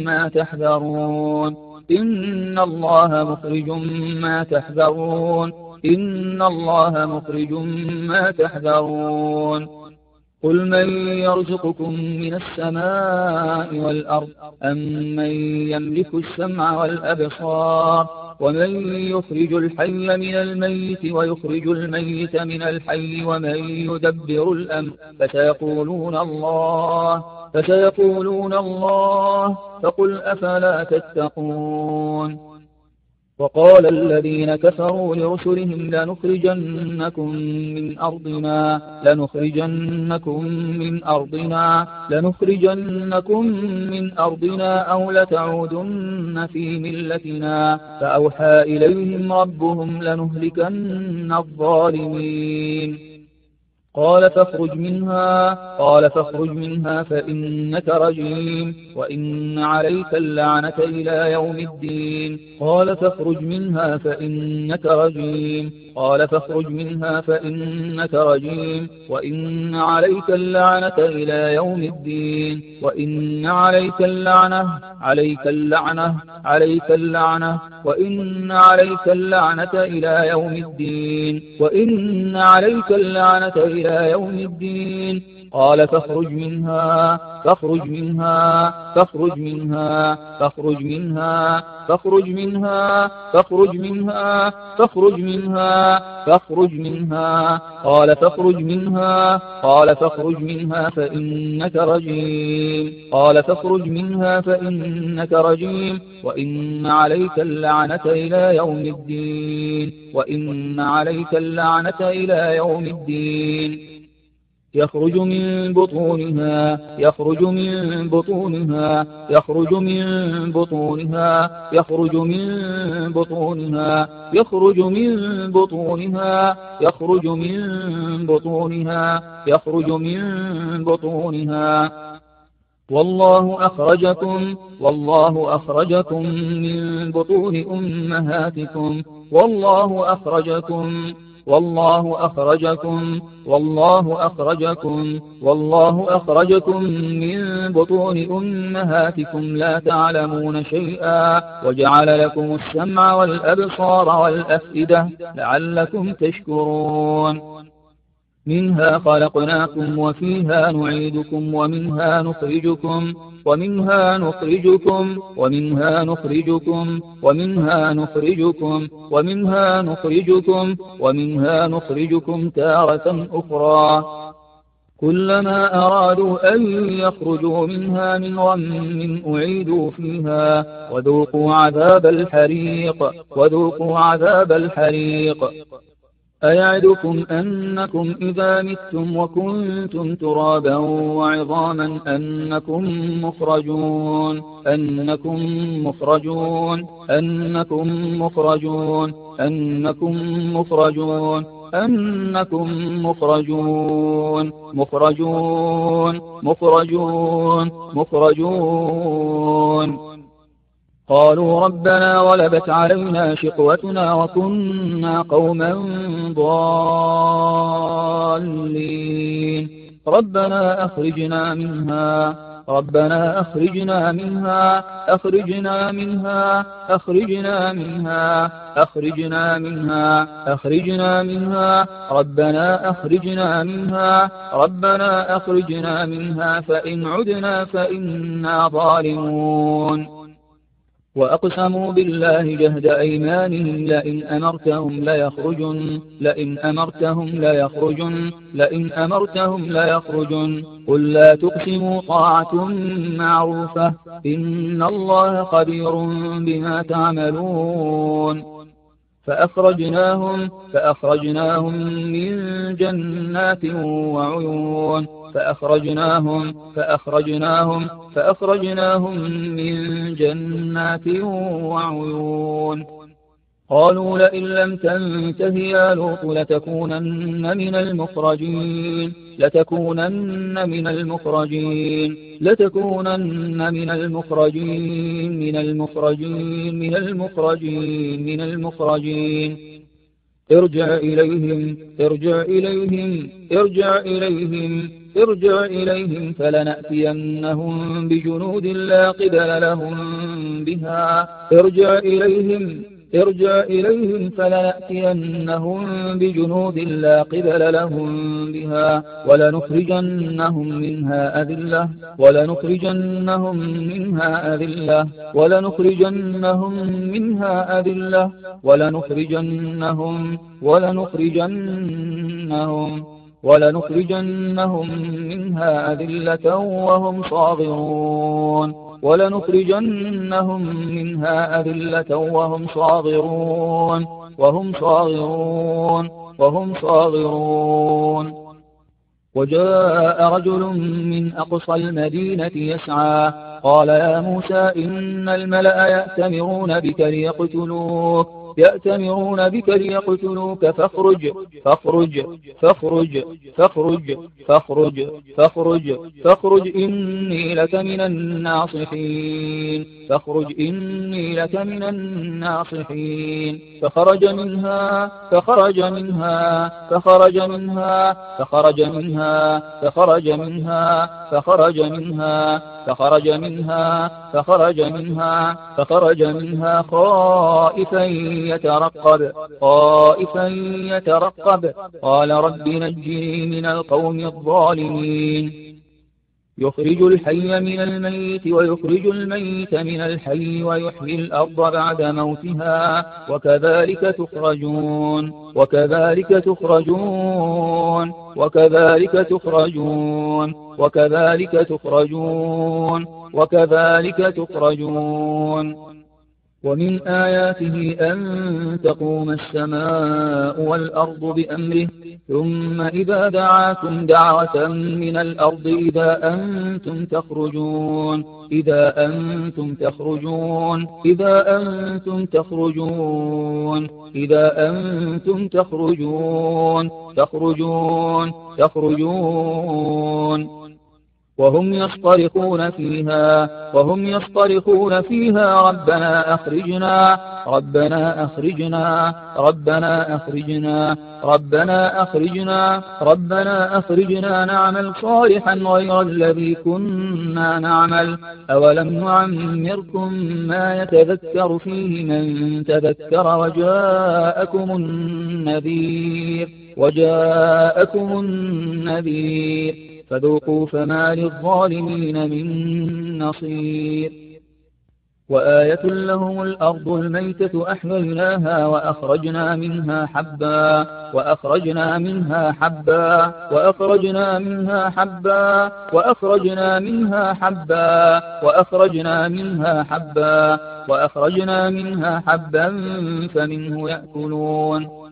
ما تحذرون إن الله مخرج ما تحذرون. قل من يرزقكم من السماء والأرض أم من يملك السمع والأبصار ومن يخرج الحي من الميت ويخرج الميت من الحي ومن يدبر الأمر فسيقولون الله فقل أفلا تتقون. وقال الذين كفروا لرسلهم لنخرجنكم من أرضنا أو لتعودن في ملتنا فأوحى إليهم ربهم لنهلكن الظالمين. قال فاخرج منها فإنك رجيم وإن عليك اللعنة إلى يوم الدين. قال فاخرج منها فإنك رجيم قال فاخرج منها فإنك رجيم وإن عليك اللعنة إلى يوم الدين. وإن عليك اللعنة وإن عليك اللعنة إلى يوم الدين. وإن عليك اللعنة إلى يوم الدين. قال فاخرج منها قال فاخرج منها فإنك رجيم وإن عليك اللعنة إلى يوم الدين. وإن عليك اللعنة إلى يوم الدين. يخرج من بطونها والله أخرجكم من بطون أمهاتكم والله أخرجكم من بطون أمهاتكم لا تعلمون شيئا وجعل لكم السمع والأبصار والأفئدة لعلكم تشكرون. منها خلقناكم وفيها نعيدكم ومنها نخرجكم تارة أخرى. كلما أرادوا أن يخرجوا منها من غم أعيدوا فيها وذوقوا عذاب الحريق. أيعدكم أنكم إذا متم وكنتم ترابا وعظاما أنكم مخرجون. قالوا ربنا غلبت علينا شقوتنا وكنا قوما ضالين. ربنا أخرجنا منها فإن عدنا فإنا ظالمون. وأقسموا بالله جهد أيمانهم لئن أمرتهم ليخرجن قل لا تقسموا طاعة معروفة إن الله خبير بما تعملون. فأخرجناهم من جنات وعيون قالوا لئن لم تنته يا لوط لتكونن من المخرجين. ارجع إليهم فلنأتينهم بجنود لا قبل لهم بها ولنخرجنهم منها أذلة وهم صاغرون. وجاء رجل من أقصى المدينة يسعى قال يا موسى إن الملأ يأتمرون بك ليقتلوك يأتمرون بك ليقتلوك فاخرج فاخرج فاخرج فاخرج فاخرج فاخرج فاخرج إني لك من الناصحين فاخرج إني لك من الناصحين فخرج منها فخرج منها فخرج منها فخرج منها فخرج منها فخرج منها فخرج منها فخرج منها فخرج منها خائفا يترقب قال رب نجني من القوم الظالمين يخرج الحي من الميت ويخرج الميت من الحي ويحيي الأرض بعد موتها وكذلك تخرجون وكذلك تخرجون وكذلك تخرجون وكذلك تخرجون وكذلك تخرجون ومن آياته أن تقوم السماء والأرض بأمره ثم إذا دعاكم دعوة من الأرض إذا أنتم تخرجون إذا أنتم تخرجون إذا أنتم تخرجون إذا أنتم تخرجون تخرجون تخرجون وهم يصطرخون فيها ربنا أخرجنا ربنا أخرجنا ربنا أخرجنا ربنا أخرجنا ربنا أخرجنا نعمل صالحا غير الذي كنا نعمل أولم نعمركم ما يتذكر فيه من تذكر وجاءكم النذير فذوقوا فما للظالمين من نصير وآية لهم الأرض الميتة أحييناها وأخرجنا منها حبا وأخرجنا منها حبا وأخرجنا منها حبا وأخرجنا منها حبا وأخرجنا منها حبا وأخرجنا منها حبا فمنه يأكلون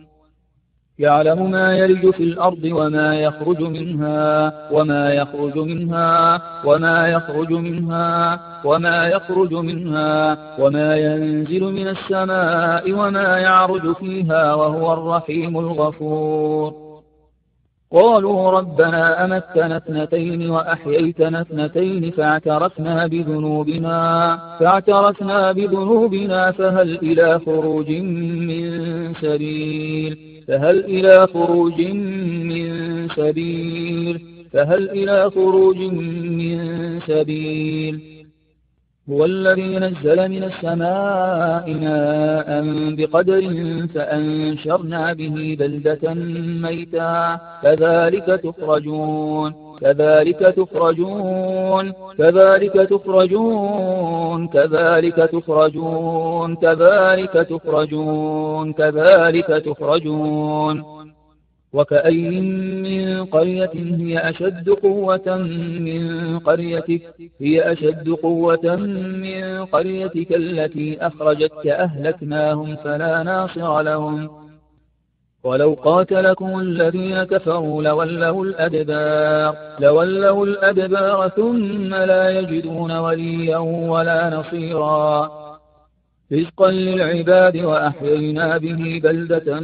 يعلم ما يلج في الأرض وما يخرج منها وما يخرج منها وما يخرج منها وما يخرج منها وما ينزل من السماء وما يعرج فيها وهو الرحيم الغفور قالوا ربنا أمتنا اثنتين وأحييتنا اثنتين فاعترفنا بذنوبنا فهل إلى خروج من سبيل فهل إلى خروج من سبيل هو الذي نزل من السماء ماء بقدر فأنشرنا به بلدة ميتا كذلك تخرجون كذلك تخرجون كذلك تخرجون كذلك تخرجون كذلك تخرجون كذلك تخرجون وكأين من قرية هي أشد قوة من قريتك التي أخرجتك أهلكناهم فلا ناصر لهم ولو قاتلكم الذين كفروا لولوا الأدبار ثم لا يجدون وليا ولا نصيرا رزقا للعباد وأحيينا به بلدة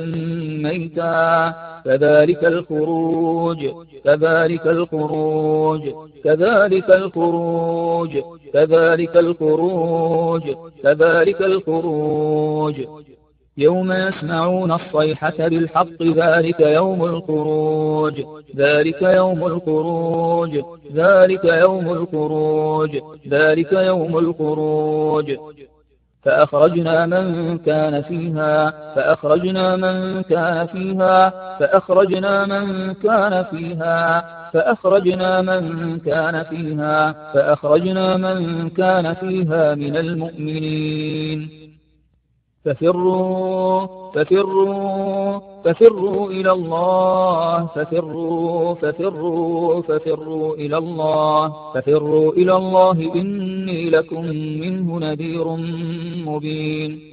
ميتا كذلك الخروج كذلك الخروج كذلك الخروج كذلك الخروج كذلك الخروج يوم يسمعون الصيحة بالحق ذلك يوم الخروج ذلك يوم الخروج ذلك يوم الخروج ذلك يوم الخروج فأخرجنا من كان فيها فأخرجنا من كان فيها فأخرجنا من كان فيها فأخرجنا من كان فيها فأخرجنا من كان فيها من المؤمنين ففروا إلى الله ففروا إلى الله إني لكم منه نذير مبين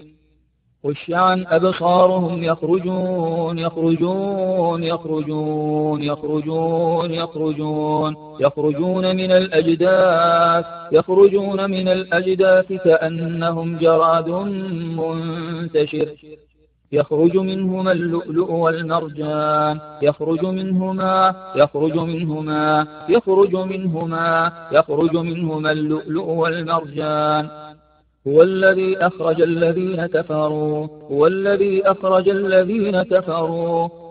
خش عن أبصارهم يخرجون يخرجون يخرجون يخرجون يخرجون يخرجون من الأجداث كأنهم جراد منتشر يخرج منهما اللؤلؤ والمرجان يخرج منهما اللؤلؤ والمرجان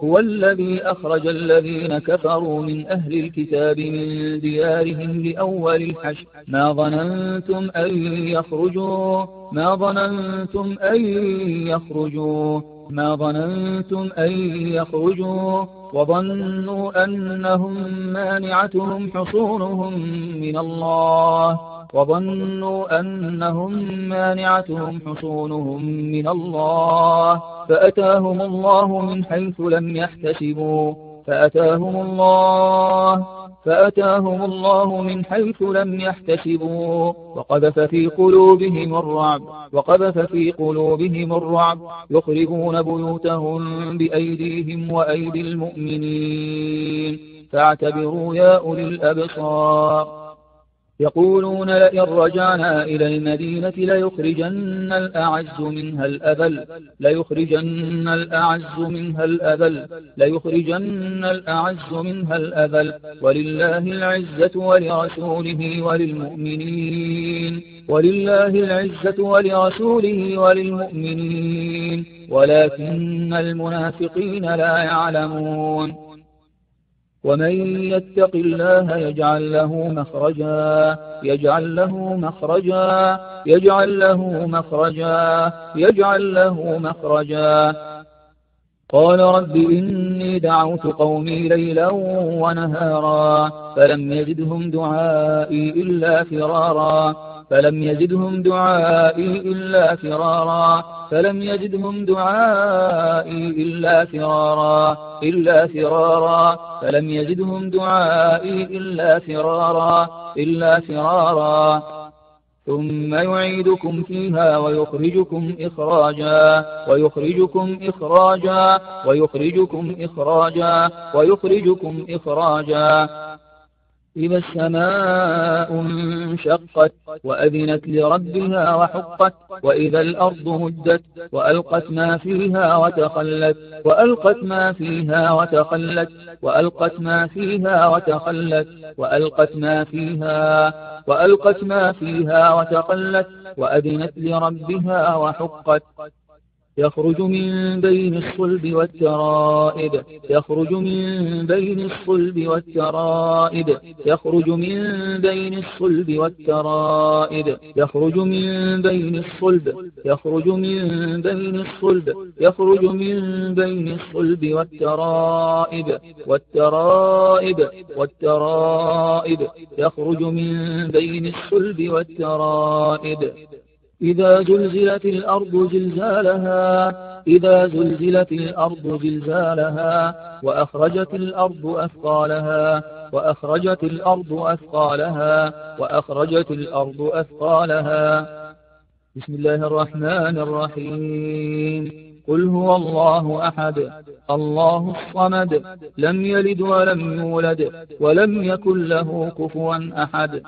هو الذي أخرج الذين كفروا من أهل الكتاب من ديارهم لأول الحشر ما ظننتم أن يخرجوا وظنوا أنهم مانعتهم حصونهم من الله فأتاهم الله من حيث لم يحتسبوا وقذف في قلوبهم الرعب يخربون بيوتهم بأيديهم وأيدي المؤمنين فاعتبروا يا أولي الأبصار يقولون لئن رجعنا إلى المدينة ليخرجن الأعز منها الأذل ولله العزة ولرسوله وللمؤمنين ولكن المنافقين لا يعلمون ومن يتق الله يجعل له مخرجا قال رب إني دعوت قومي ليلا ونهارا فلم يزدهم دعائي إلا فرارا ثم يعيدكم فيها ويخرجكم إخراجا إذا السماء انشقت وأذنت لربها وحقت وإذا الأرض مدت وألقت ما فيها وتخلت وأذنت لربها وحقت يخرج من بين الصلب والترائب إذا زلزلت الأرض زلزالها وأخرجت الأرض أثقالها بسم الله الرحمن الرحيم قل هو الله أحد الله الصمد لم يلد ولم يولد ولم يكن له كفوا أحد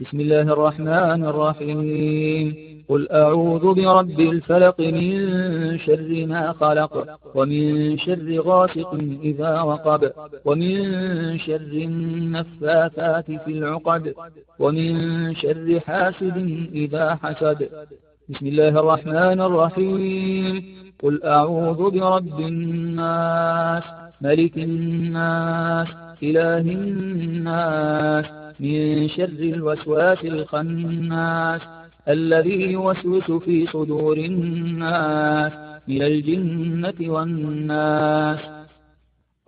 بسم الله الرحمن الرحيم قل أعوذ برب الفلق من شر ما خلق ومن شر غاسق إذا وقب ومن شر النفاثات في العقد ومن شر حاسد إذا حسد بسم الله الرحمن الرحيم قل أعوذ برب الناس ملك الناس إله الناس من شر الوسواس الخناس الذي يوسوس في صدور الناس من الجنة والناس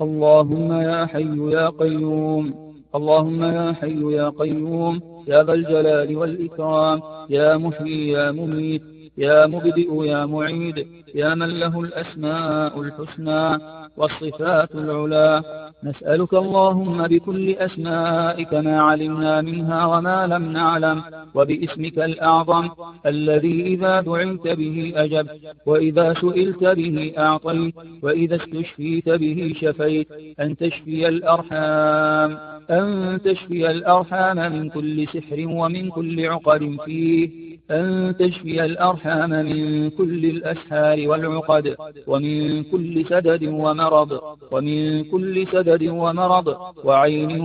اللهم يا حي يا قيوم يا ذا الجلال والإكرام يا محيي يا مميت يا مبدئ يا معيد يا من له الأسماء الحسنى والصفات العلى نسألك اللهم بكل أسمائك ما علمنا منها وما لم نعلم وباسمك الأعظم الذي إذا دعيت به أجبت وإذا سئلت به أعطيت وإذا استشفيت به شفيت أن تشفي الأرحام من كل سحر ومن كل عقد فيه أن تشفي الأرحام من كل الأسحار والعقد، ومن كل سدد ومرض، ومن كل سدد ومرض، وعين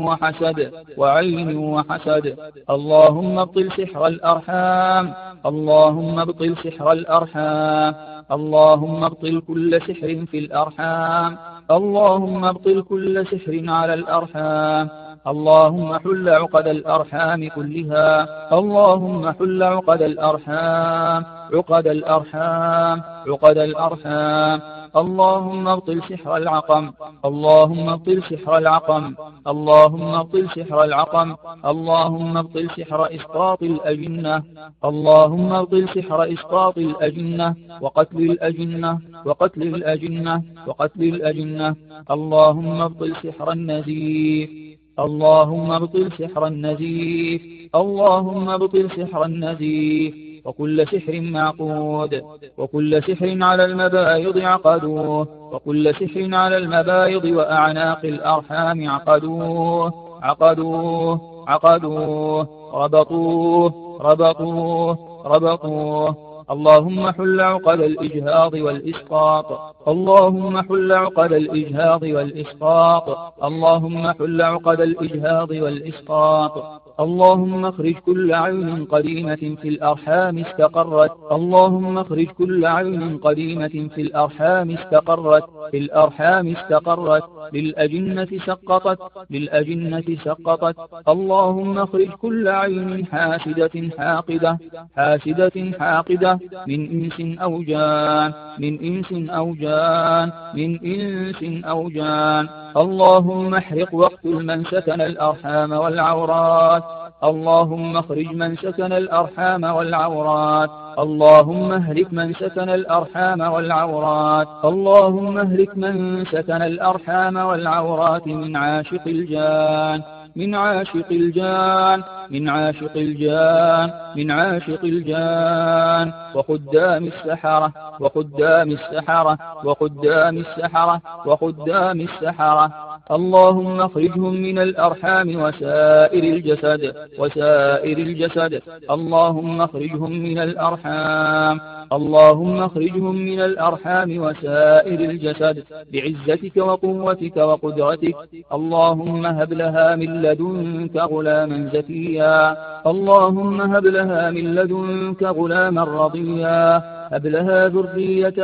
وحسد. اللهم ابطل سحر الأرحام، اللهم ابطل سحر الأرحام، اللهم ابطل كل سحر في الأرحام، اللهم ابطل كل سحر على الأرحام. اللهم حل عقد الأرحام كلها، اللهم حل عقد الأرحام، عقد الأرحام، عقد الأرحام. اللهم ابطل سحر العقم، اللهم ابطل سحر العقم، اللهم ابطل سحر العقم. اللهم ابطل سحر إسقاط الأجنة، اللهم ابطل سحر إسقاط الأجنة وقتل الأجنة، وقتل الأجنة، وقتل الأجنة. اللهم ابطل سحر النزيف، اللهم ابطل سحر النزيف، اللهم ابطل سحر النزيف. وكل سحر معقود، وكل سحر على المبايض عقدوه، وكل سحر على المبايض وأعناق الأرحام عقدوه، عقدوه، عقدوه، ربطوه، ربطوه، ربطوه. اللهم حل عقد الإجهاض والإسقاط، اللهم حل عقد الإجهاض والإسقاط، اللهم حل عقد الإجهاض والإسقاط. اللهم اخرج كل عين قديمة في الأرحام استقرت، اللهم اخرج كل عين قديمة في الأرحام استقرت، في الأرحام استقرت، للأجنة سقطت، للأجنة سقطت. اللهم اخرج كل عين حاسدة حاقدة، حاسدة حاقدة، من إنس أو جان، من إنس أو جان، من إنس أو جان. اللهم احرق واقتل من سكن الأرحام والعورات، اللهم اخرج من سكن الأرحام والعورات. اللهم اهلك من سكن الأرحام والعورات، اللهم اهلك من سكن الأرحام والعورات من عاشق الجان، من عاشق الجان، من عاشق الجان، من عاشق الجان. وخدام السحرة، وخدام السحرة، وخدام السحرة، وخدام السحرة. اللهم اخرجهم من الأرحام وسائر الجسد، وسائر الجسد. اللهم اخرجهم من الأرحام، اللهم اخرجهم من الأرحام وسائر الجسد بعزتك وقوتك وقدرتك. اللهم هب لها من لدنك غلاما زكيا، اللهم هب لها من لدنك غلاما رضيا. هب لها ذرية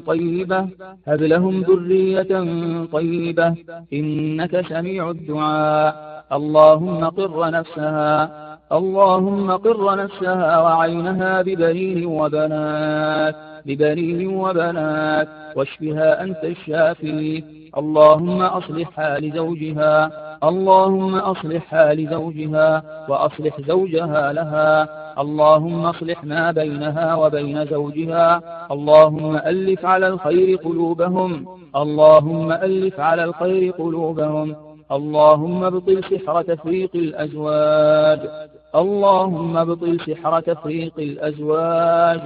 طيبة، هب لهم ذرية طيبة، إنك سميع الدعاء. اللهم قر نفسها، اللهم قر نفسها وعينها ببنين وبنات، ببنين وبنات، واشفها أنت الشافي. اللهم أصلح حال زوجها، اللهم أصلح حال زوجها وأصلح زوجها لها. اللهم اصلح ما بينها وبين زوجها. اللهم ألف على الخير قلوبهم، اللهم ألف على الخير قلوبهم. اللهم ابطل سحر تفريق الأزواج، اللهم ابطل سحر تفريق الأزواج.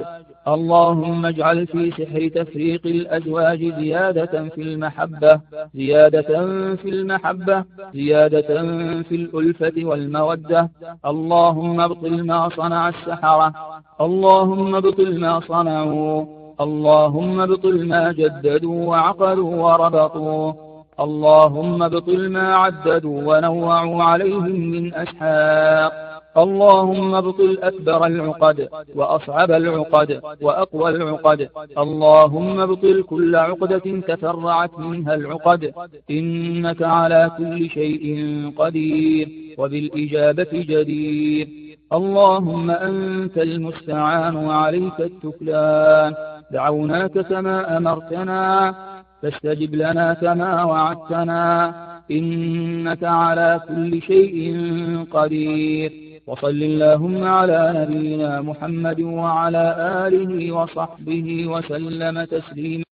اللهم اجعل في سحر تفريق الأزواج زيادة في المحبة، زيادة في المحبة، زيادة في الألفة والمودة. اللهم ابطل ما صنع السحرة، اللهم ابطل ما صنعوا، اللهم ابطل ما جددوا وعقدوا وربطوا. اللهم ابطل ما عددوا ونوعوا عليهم من أسحاق. اللهم ابطل أكبر العقد وأصعب العقد وأقوى العقد. اللهم ابطل كل عقدة تفرعت منها العقد، إنك على كل شيء قدير وبالإجابة جدير. اللهم أنت المستعان وعليك التكلان. دعوناك كما أمرتنا فاستجب لنا كما وعدتنا، إنك على كل شيء قدير. وصل اللهم على نبينا محمد وعلى آله وصحبه وسلم تسليما.